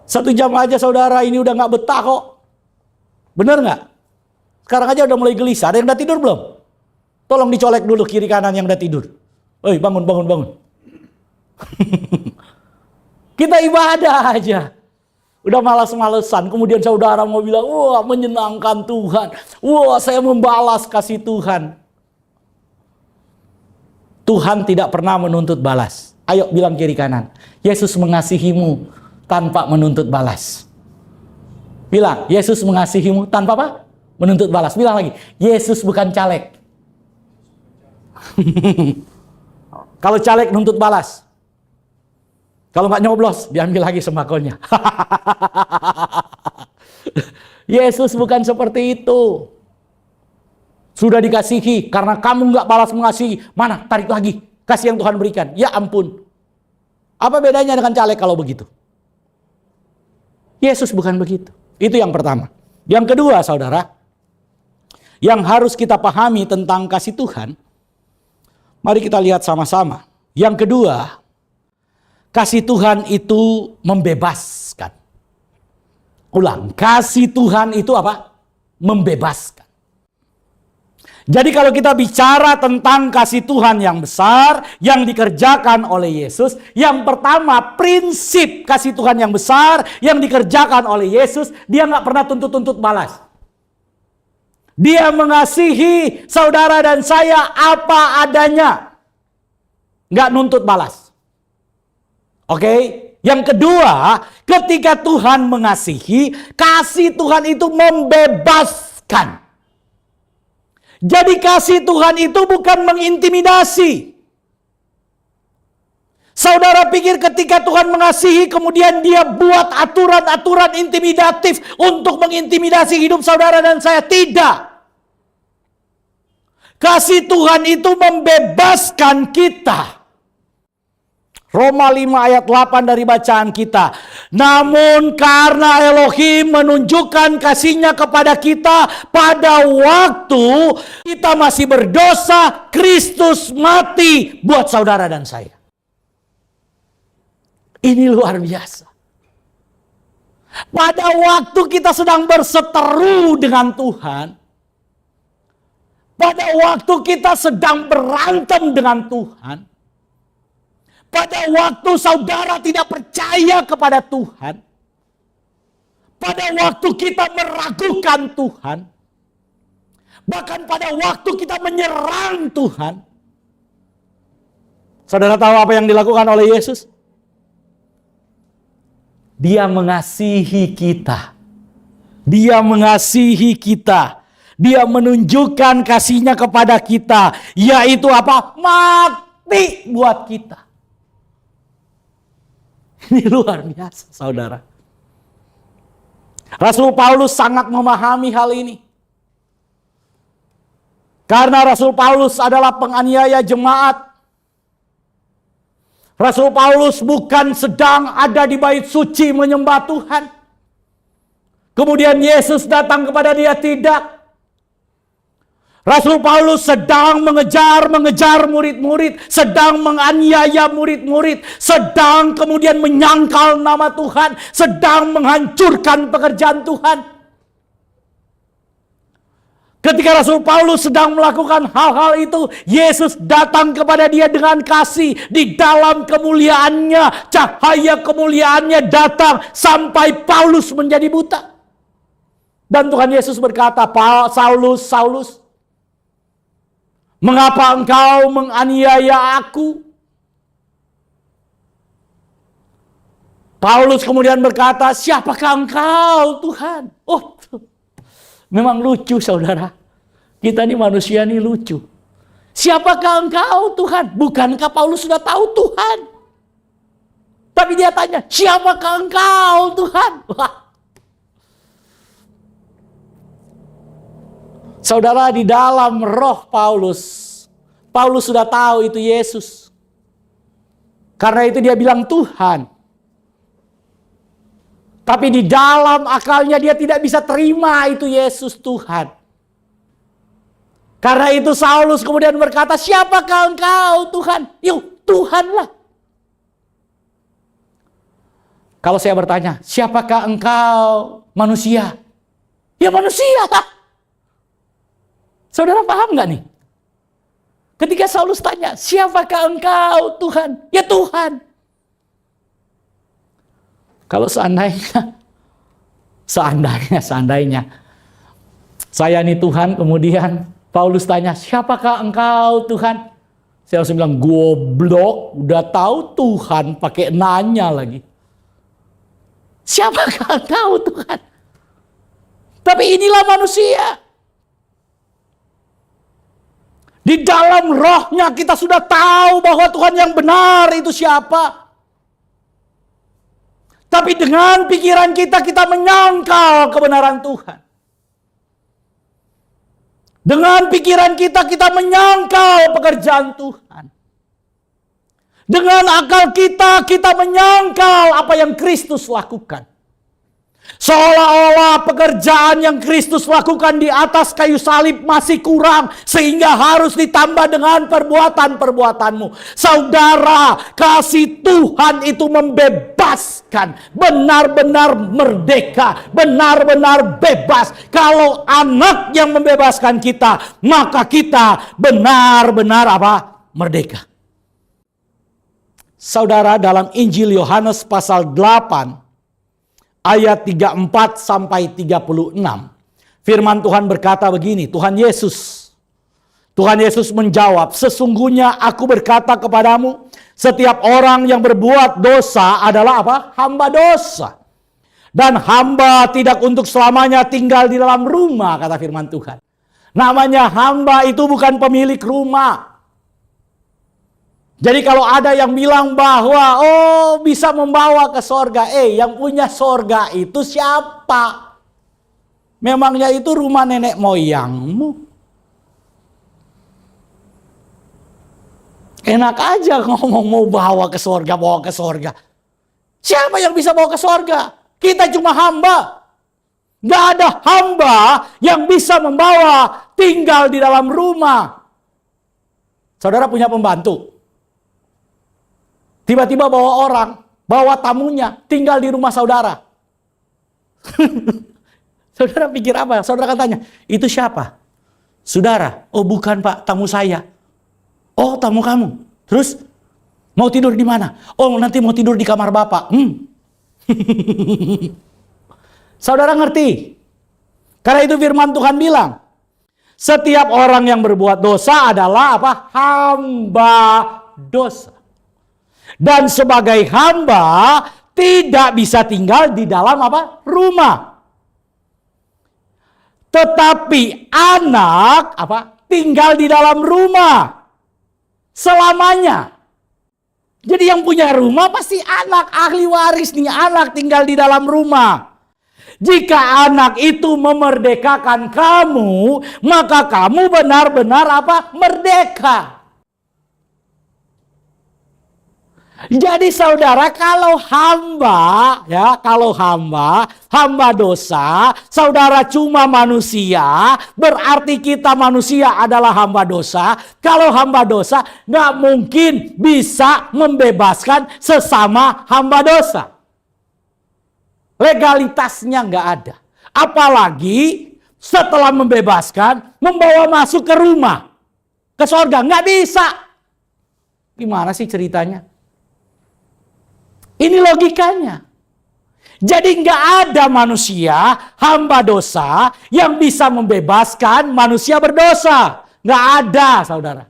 1 jam aja saudara ini udah gak betah kok. Bener gak? Sekarang aja udah mulai gelisah. Ada yang udah tidur belum? Tolong dicolek dulu kiri kanan yang udah tidur. Oi, bangun. Kita ibadah aja. Udah malas-malesan. Kemudian saudara mau bilang, wah menyenangkan Tuhan. Wah saya membalas kasih Tuhan. Tuhan tidak pernah menuntut balas. Ayo bilang kiri kanan. Yesus mengasihimu tanpa menuntut balas. Bilang, Yesus mengasihimu tanpa apa? Menuntut balas. Bilang lagi, Yesus bukan caleg. Kalau caleg nuntut balas. Kalau nggak nyoblos, diambil lagi sembakonya. Yesus bukan seperti itu. Sudah dikasihi, karena kamu nggak balas mengasihi. Mana? Tarik lagi. Kasih yang Tuhan berikan. Ya ampun. Apa bedanya dengan caleg kalau begitu? Yesus bukan begitu. Itu yang pertama. Yang kedua, saudara. Yang harus kita pahami tentang kasih Tuhan. Mari kita lihat sama-sama. Yang kedua, kasih Tuhan itu membebaskan. Ulang, kasih Tuhan itu apa? Membebaskan. Jadi kalau kita bicara tentang kasih Tuhan yang besar, yang dikerjakan oleh Yesus, yang pertama prinsip kasih Tuhan yang besar, yang dikerjakan oleh Yesus, dia nggak pernah tuntut-tuntut balas. Dia mengasihi saudara dan saya apa adanya. Nggak nuntut balas. Oke? Yang kedua, ketika Tuhan mengasihi, kasih Tuhan itu membebaskan. Jadi kasih Tuhan itu bukan mengintimidasi. Saudara pikir ketika Tuhan mengasihi kemudian dia buat aturan-aturan intimidatif untuk mengintimidasi hidup saudara dan saya? Tidak. Kasih Tuhan itu membebaskan kita. Roma 5 ayat 8 dari bacaan kita. Namun karena Elohim menunjukkan kasih-Nya kepada kita pada waktu kita masih berdosa, Kristus mati buat saudara dan saya. Ini luar biasa. Pada waktu kita sedang berseteru dengan Tuhan, pada waktu kita sedang berantem dengan Tuhan, pada waktu saudara tidak percaya kepada Tuhan, pada waktu kita meragukan Tuhan, bahkan pada waktu kita menyerang Tuhan, saudara tahu apa yang dilakukan oleh Yesus? Dia mengasihi kita. Dia mengasihi kita. Dia menunjukkan kasih-Nya kepada kita, yaitu apa? Mati buat kita. Ini luar biasa, saudara. Rasul Paulus sangat memahami hal ini. Karena Rasul Paulus adalah penganiaya jemaat. Rasul Paulus bukan sedang ada di bait suci menyembah Tuhan. Kemudian Yesus datang kepada dia, tidak. Rasul Paulus sedang mengejar murid-murid, sedang menganiaya murid-murid, sedang kemudian menyangkal nama Tuhan, sedang menghancurkan pekerjaan Tuhan. Ketika Rasul Paulus sedang melakukan hal-hal itu, Yesus datang kepada dia dengan kasih. Di dalam kemuliaannya, cahaya kemuliaannya datang sampai Paulus menjadi buta. Dan Tuhan Yesus berkata, Saulus, Saulus, mengapa engkau menganiaya aku? Paulus kemudian berkata, siapakah engkau Tuhan? Oh, memang lucu saudara. Kita ini manusia ini lucu. Siapakah engkau Tuhan? Bukankah Paulus sudah tahu Tuhan? Tapi dia tanya, siapakah engkau Tuhan? Wah. Saudara, di dalam roh Paulus sudah tahu itu Yesus. Karena itu dia bilang Tuhan. Tapi di dalam akalnya dia tidak bisa terima itu Yesus Tuhan. Karena itu Saulus kemudian berkata, siapakah engkau Tuhan? Yuk, Tuhanlah. Kalau saya bertanya, siapakah engkau manusia? Ya manusia lah. Saudara paham nggak nih? Ketika Saulus tanya, siapakah engkau Tuhan? Ya Tuhan. Kalau seandainya saya nih Tuhan, kemudian Paulus tanya, siapakah engkau Tuhan? Saya harus bilang, goblok, udah tahu Tuhan, pakai nanya lagi. Siapakah engkau Tuhan? Tapi inilah manusia. Di dalam rohnya kita sudah tahu bahwa Tuhan yang benar itu siapa. Tapi dengan pikiran kita menyangkal kebenaran Tuhan. Dengan pikiran kita menyangkal pekerjaan Tuhan. Dengan akal kita menyangkal apa yang Kristus lakukan. Seolah-olah pekerjaan yang Kristus lakukan di atas kayu salib masih kurang, sehingga harus ditambah dengan perbuatan-perbuatanmu. Saudara, kasih Tuhan itu membebaskan, benar-benar merdeka, benar-benar bebas. Kalau anak yang membebaskan kita, maka kita benar-benar merdeka. Saudara, dalam Injil Yohanes pasal 8 ayat 34 sampai 36. Firman Tuhan berkata begini, Tuhan Yesus menjawab, sesungguhnya aku berkata kepadamu, setiap orang yang berbuat dosa adalah hamba dosa. Dan hamba tidak untuk selamanya tinggal di dalam rumah, kata firman Tuhan. Namanya hamba itu bukan pemilik rumah. Jadi kalau ada yang bilang bahwa bisa membawa ke sorga, yang punya sorga itu siapa? Memangnya itu rumah nenek moyangmu? Enak aja ngomong mau bawa ke sorga. Siapa yang bisa bawa ke sorga? Kita cuma hamba. Gak ada hamba yang bisa membawa tinggal di dalam rumah. Saudara punya pembantu. Tiba-tiba bawa tamunya, tinggal di rumah saudara. Saudara pikir apa? Saudara kan tanya, itu siapa? Saudara. Oh bukan Pak, tamu saya. Oh tamu kamu. Terus mau tidur di mana? Oh nanti mau tidur di kamar Bapak. Saudara ngerti? Karena itu firman Tuhan bilang, setiap orang yang berbuat dosa adalah hamba dosa. Dan sebagai hamba tidak bisa tinggal di dalam rumah. Tetapi anak tinggal di dalam rumah selamanya. Jadi yang punya rumah pasti anak, ahli waris nih, anak tinggal di dalam rumah. Jika anak itu memerdekakan kamu, maka kamu benar-benar merdeka. Jadi saudara, kalau hamba dosa, saudara cuma manusia, berarti kita manusia adalah hamba dosa. Kalau hamba dosa, nggak mungkin bisa membebaskan sesama hamba dosa. Legalitasnya nggak ada. Apalagi setelah membebaskan, membawa masuk ke rumah, ke sorga, nggak bisa. Gimana sih ceritanya? Ini logikanya. Jadi nggak ada manusia, hamba dosa, yang bisa membebaskan manusia berdosa. Nggak ada, saudara.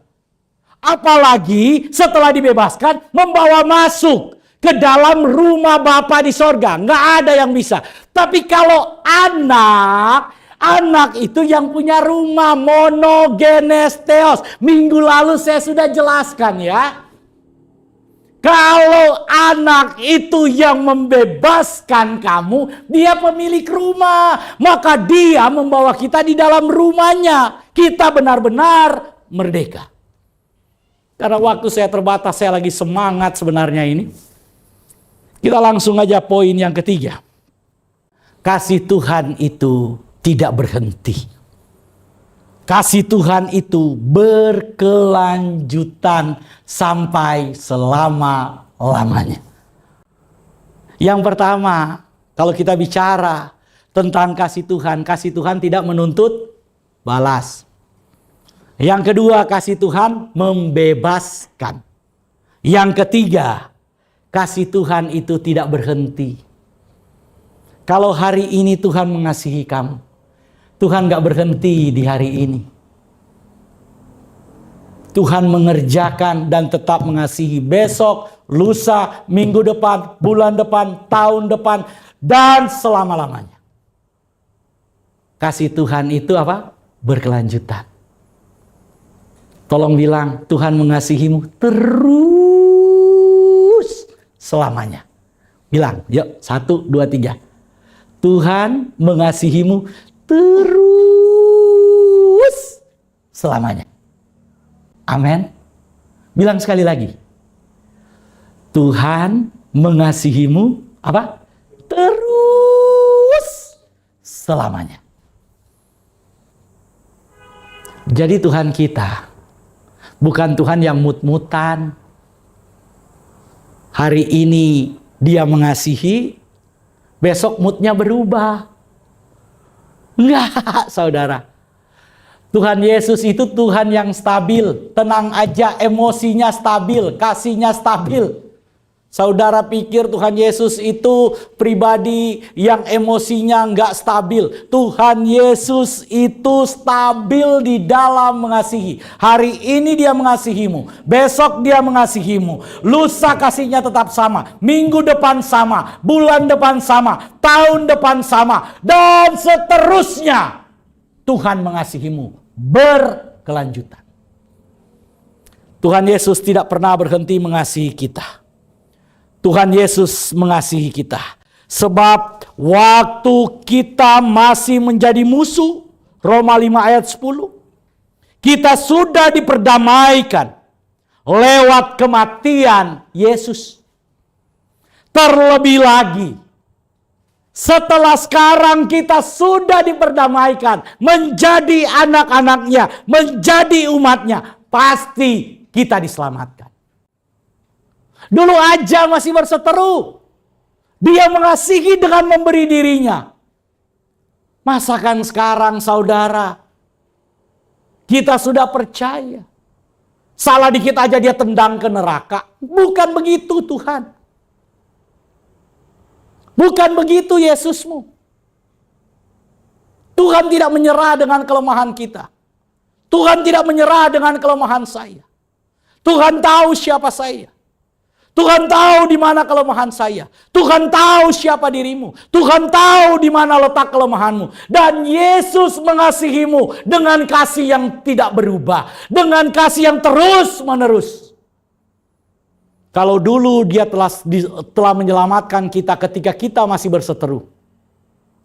Apalagi setelah dibebaskan, membawa masuk ke dalam rumah Bapa di sorga. Nggak ada yang bisa. Tapi kalau anak itu yang punya rumah, monogenes theos. Minggu lalu saya sudah jelaskan ya. Kalau anak itu yang membebaskan kamu, dia pemilik rumah. Maka dia membawa kita di dalam rumahnya. Kita benar-benar merdeka. Karena waktu saya terbatas, saya lagi semangat sebenarnya ini. Kita langsung aja poin yang ketiga. Kasih Tuhan itu tidak berhenti. Kasih Tuhan itu berkelanjutan sampai selama-lamanya. Yang pertama, kalau kita bicara tentang kasih Tuhan tidak menuntut balas. Yang kedua, kasih Tuhan membebaskan. Yang ketiga, kasih Tuhan itu tidak berhenti. Kalau hari ini Tuhan mengasihi kamu, Tuhan gak berhenti di hari ini. Tuhan mengerjakan dan tetap mengasihi besok, lusa, minggu depan, bulan depan, tahun depan, dan selama-lamanya. Kasih Tuhan itu apa? Berkelanjutan. Tolong bilang, Tuhan mengasihimu terus selamanya. Bilang, yuk, 1, 2, 3. Tuhan mengasihimu terus selamanya. Amin. Bilang sekali lagi. Tuhan mengasihimu apa? Terus selamanya. Jadi Tuhan kita bukan Tuhan yang mut-mutan. Hari ini dia mengasihi, besok moodnya berubah. Enggak, saudara. Tuhan Yesus itu Tuhan yang stabil. Tenang aja, emosinya stabil, kasihnya stabil. Saudara pikir Tuhan Yesus itu pribadi yang emosinya enggak stabil. Tuhan Yesus itu stabil di dalam mengasihi. Hari ini dia mengasihimu, besok dia mengasihimu, lusa kasihnya tetap sama, minggu depan sama, bulan depan sama, tahun depan sama, dan seterusnya. Tuhan mengasihimu berkelanjutan. Tuhan Yesus tidak pernah berhenti mengasihi kita. Tuhan Yesus mengasihi kita. Sebab waktu kita masih menjadi musuh, Roma 5 ayat 10, kita sudah diperdamaikan lewat kematian Yesus. Terlebih lagi, setelah sekarang kita sudah diperdamaikan, menjadi anak-anaknya, menjadi umatnya, pasti kita diselamatkan. Dulu aja masih berseteru. Dia mengasihi dengan memberi dirinya. Masakan sekarang saudara, kita sudah percaya. Salah dikit aja dia tendang ke neraka. Bukan begitu Tuhan. Bukan begitu Yesusmu. Tuhan tidak menyerah dengan kelemahan kita. Tuhan tidak menyerah dengan kelemahan saya. Tuhan tahu siapa saya. Tuhan tahu di mana kelemahan saya. Tuhan tahu siapa dirimu. Tuhan tahu di mana letak kelemahanmu. Dan Yesus mengasihimu dengan kasih yang tidak berubah. Dengan kasih yang terus menerus. Kalau dulu dia telah menyelamatkan kita ketika kita masih berseteru.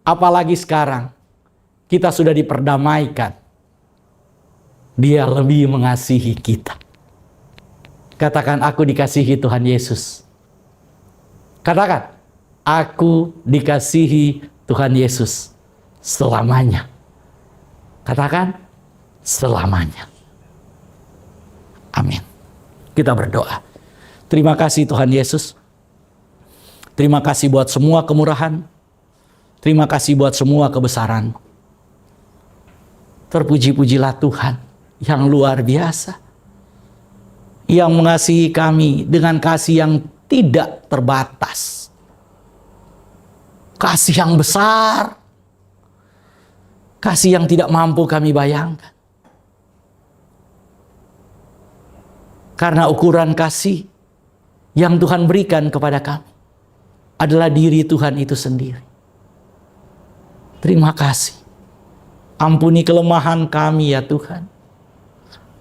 Apalagi sekarang kita sudah diperdamaikan. Dia lebih mengasihi kita. Katakan, aku dikasihi Tuhan Yesus. Katakan, aku dikasihi Tuhan Yesus selamanya. Katakan, selamanya. Amin. Kita berdoa. Terima kasih Tuhan Yesus. Terima kasih buat semua kemurahan. Terima kasih buat semua kebesaran. Terpuji-pujilah Tuhan yang luar biasa. Yang mengasihi kami dengan kasih yang tidak terbatas. Kasih yang besar. Kasih yang tidak mampu kami bayangkan. Karena ukuran kasih yang Tuhan berikan kepada kami adalah diri Tuhan itu sendiri. Terima kasih. Ampuni kelemahan kami ya Tuhan.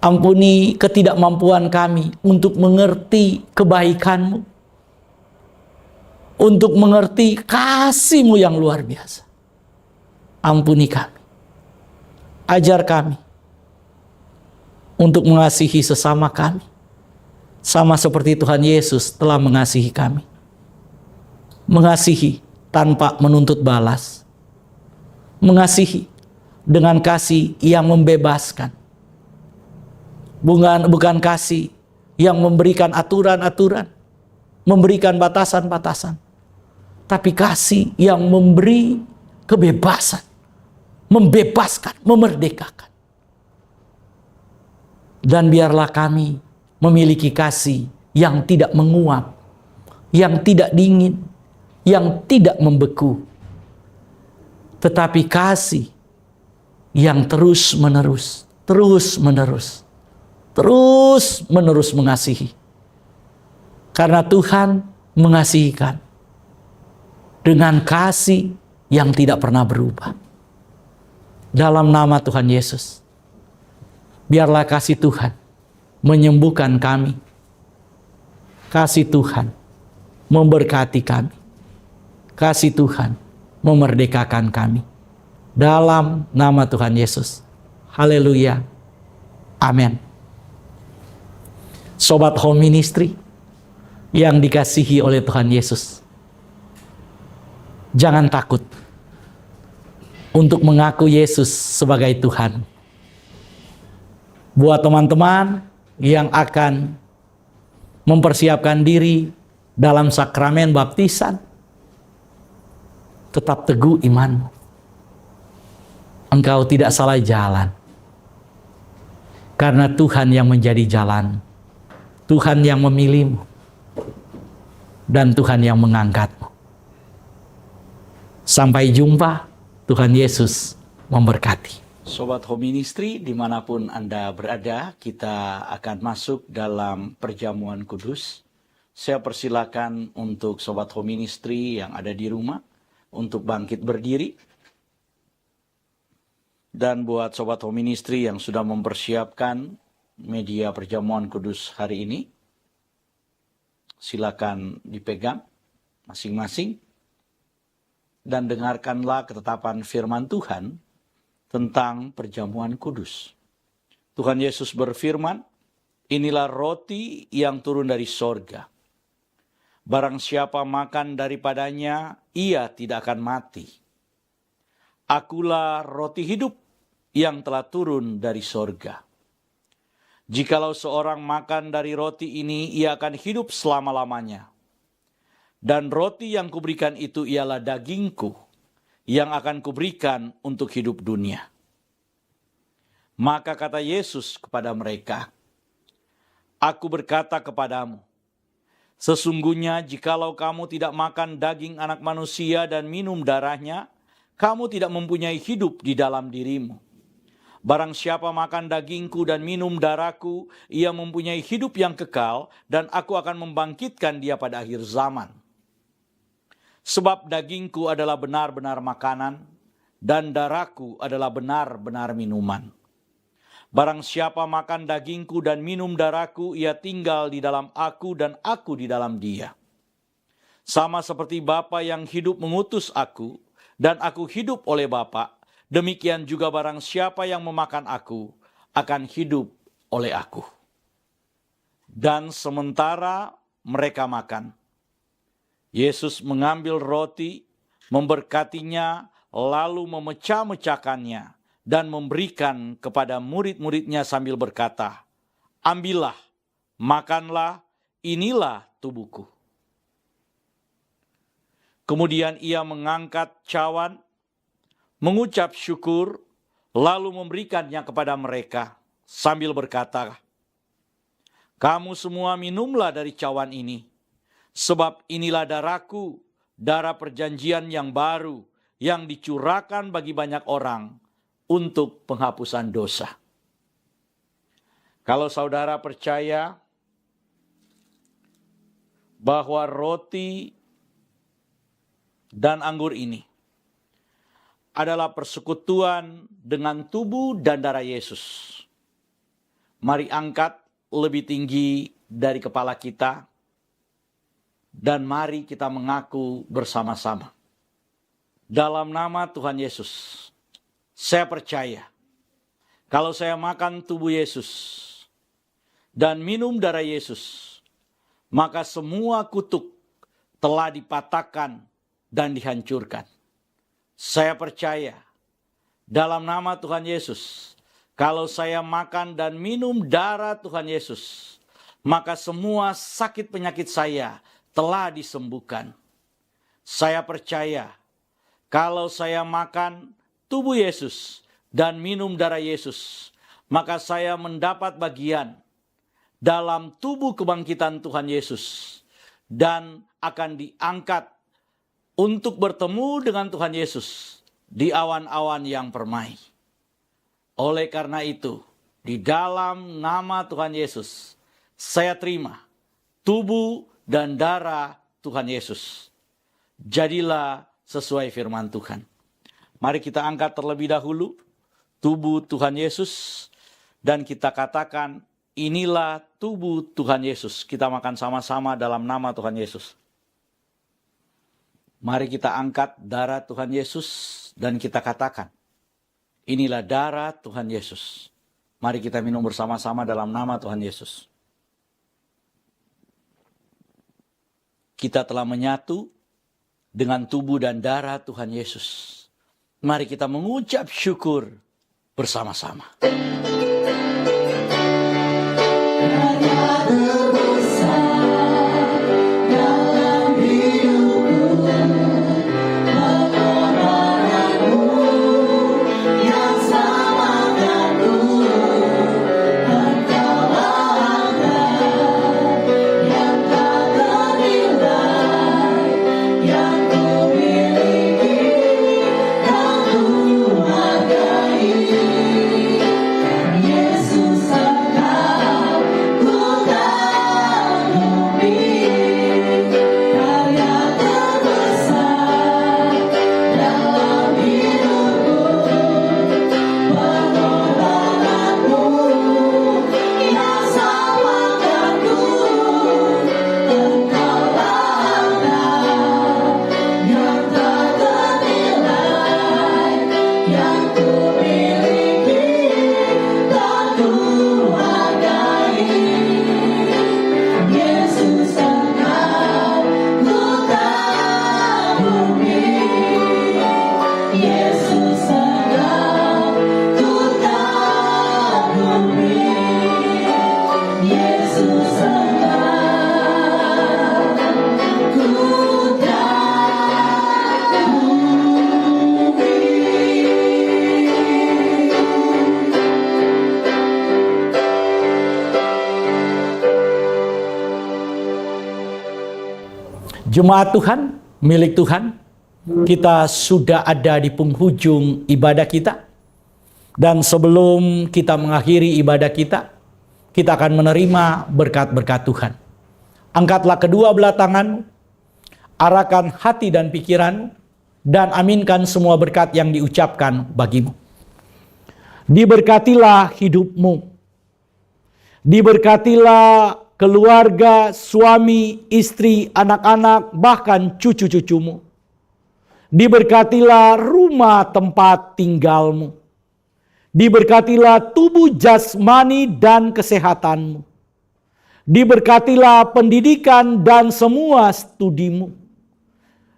Ampuni ketidakmampuan kami untuk mengerti kebaikan-Mu. Untuk mengerti kasih-Mu yang luar biasa. Ampuni kami. Ajar kami untuk mengasihi sesama kami. Sama seperti Tuhan Yesus telah mengasihi kami. Mengasihi tanpa menuntut balas. Mengasihi dengan kasih yang membebaskan. Bukan kasih yang memberikan aturan-aturan. Memberikan batasan-batasan. Tapi kasih yang memberi kebebasan. Membebaskan, memerdekakan. Dan biarlah kami memiliki kasih yang tidak menguap, yang tidak dingin, yang tidak membeku. Tetapi kasih yang terus-menerus mengasihi. Karena Tuhan mengasihikan dengan kasih yang tidak pernah berubah. Dalam nama Tuhan Yesus, biarlah kasih Tuhan menyembuhkan kami. Kasih Tuhan memberkati kami. Kasih Tuhan memerdekakan kami. Dalam nama Tuhan Yesus. Haleluya. Amin. Sobat Home Ministry yang dikasihi oleh Tuhan Yesus, jangan takut untuk mengaku Yesus sebagai Tuhan. Buat teman-teman yang akan mempersiapkan diri dalam sakramen baptisan, tetap teguh imanmu. Engkau tidak salah jalan. Karena Tuhan yang menjadi jalan. Tuhan yang memilihmu. Dan Tuhan yang mengangkatmu. Sampai jumpa. Tuhan Yesus memberkati. Sobat Home Ministry, dimanapun Anda berada, kita akan masuk dalam perjamuan kudus. Saya persilakan untuk Sobat Home Ministry yang ada di rumah, untuk bangkit berdiri. Dan buat Sobat Home Ministry yang sudah mempersiapkan media perjamuan kudus hari ini, silakan dipegang masing-masing. Dan dengarkanlah ketetapan firman Tuhan tentang perjamuan kudus. Tuhan Yesus berfirman, inilah roti yang turun dari sorga. Barang siapa makan daripadanya, ia tidak akan mati. Akulah roti hidup yang telah turun dari sorga. Jikalau seorang makan dari roti ini, ia akan hidup selama-lamanya. Dan roti yang kuberikan itu ialah dagingku yang akan kuberikan untuk hidup dunia. Maka kata Yesus kepada mereka, Aku berkata kepadamu, sesungguhnya jikalau kamu tidak makan daging anak manusia dan minum darahnya, kamu tidak mempunyai hidup di dalam dirimu. Barang siapa makan dagingku dan minum darahku, ia mempunyai hidup yang kekal, dan aku akan membangkitkan dia pada akhir zaman. Sebab dagingku adalah benar-benar makanan, dan darahku adalah benar-benar minuman. Barang siapa makan dagingku dan minum darahku, ia tinggal di dalam aku dan aku di dalam dia. Sama seperti Bapa yang hidup mengutus aku, dan aku hidup oleh Bapa, demikian juga barang siapa yang memakan aku, akan hidup oleh aku. Dan sementara mereka makan, Yesus mengambil roti, memberkatinya, lalu memecah-mecahkannya, dan memberikan kepada murid-muridnya sambil berkata, Ambillah, makanlah, inilah tubuhku. Kemudian ia mengangkat cawan, mengucap syukur, lalu memberikannya kepada mereka, sambil berkata, Kamu semua minumlah dari cawan ini, sebab inilah darahku, darah perjanjian yang baru yang dicurahkan bagi banyak orang untuk penghapusan dosa. Kalau saudara percaya bahwa roti dan anggur ini adalah persekutuan dengan tubuh dan darah Yesus, mari angkat lebih tinggi dari kepala kita dan mari kita mengaku bersama-sama. Dalam nama Tuhan Yesus, saya percaya kalau saya makan tubuh Yesus dan minum darah Yesus, maka semua kutuk telah dipatahkan dan dihancurkan. Saya percaya dalam nama Tuhan Yesus, kalau saya makan dan minum darah Tuhan Yesus, maka semua sakit penyakit saya telah disembuhkan. Saya percaya kalau saya makan tubuh Yesus dan minum darah Yesus, maka saya mendapat bagian dalam tubuh kebangkitan Tuhan Yesus dan akan diangkat untuk bertemu dengan Tuhan Yesus di awan-awan yang permai. Oleh karena itu, di dalam nama Tuhan Yesus, saya terima tubuh dan darah Tuhan Yesus. Jadilah sesuai firman Tuhan. Mari kita angkat terlebih dahulu tubuh Tuhan Yesus dan kita katakan, inilah tubuh Tuhan Yesus. Kita makan sama-sama dalam nama Tuhan Yesus. Mari kita angkat darah Tuhan Yesus dan kita katakan, inilah darah Tuhan Yesus. Mari kita minum bersama-sama dalam nama Tuhan Yesus. Kita telah menyatu dengan tubuh dan darah Tuhan Yesus. Mari kita mengucap syukur bersama-sama. Jemaat Tuhan, milik Tuhan, kita sudah ada di penghujung ibadah kita. Dan sebelum kita mengakhiri ibadah kita akan menerima berkat-berkat Tuhan. Angkatlah kedua belah tanganmu, arahkan hati dan pikiranmu, dan aminkan semua berkat yang diucapkan bagimu. Diberkatilah hidupmu, diberkatilah keluarga, suami, istri, anak-anak, bahkan cucu-cucumu. Diberkatilah rumah tempat tinggalmu. Diberkatilah tubuh jasmani dan kesehatanmu. Diberkatilah pendidikan dan semua studimu.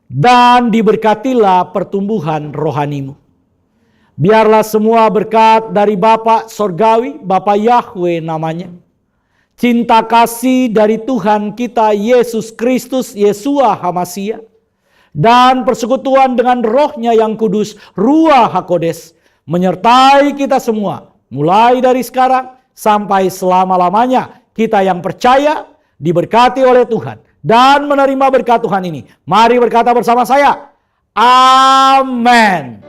Dan diberkatilah pertumbuhan rohanimu. Biarlah semua berkat dari Bapa Sorgawi, Bapa Yahweh namanya. Cinta kasih dari Tuhan kita Yesus Kristus, Yesua HaMasiah, dan persekutuan dengan Roh-Nya yang kudus, Ruach HaKodes, menyertai kita semua, mulai dari sekarang sampai selama-lamanya. Kita yang percaya diberkati oleh Tuhan dan menerima berkat Tuhan ini. Mari berkata bersama saya, amin.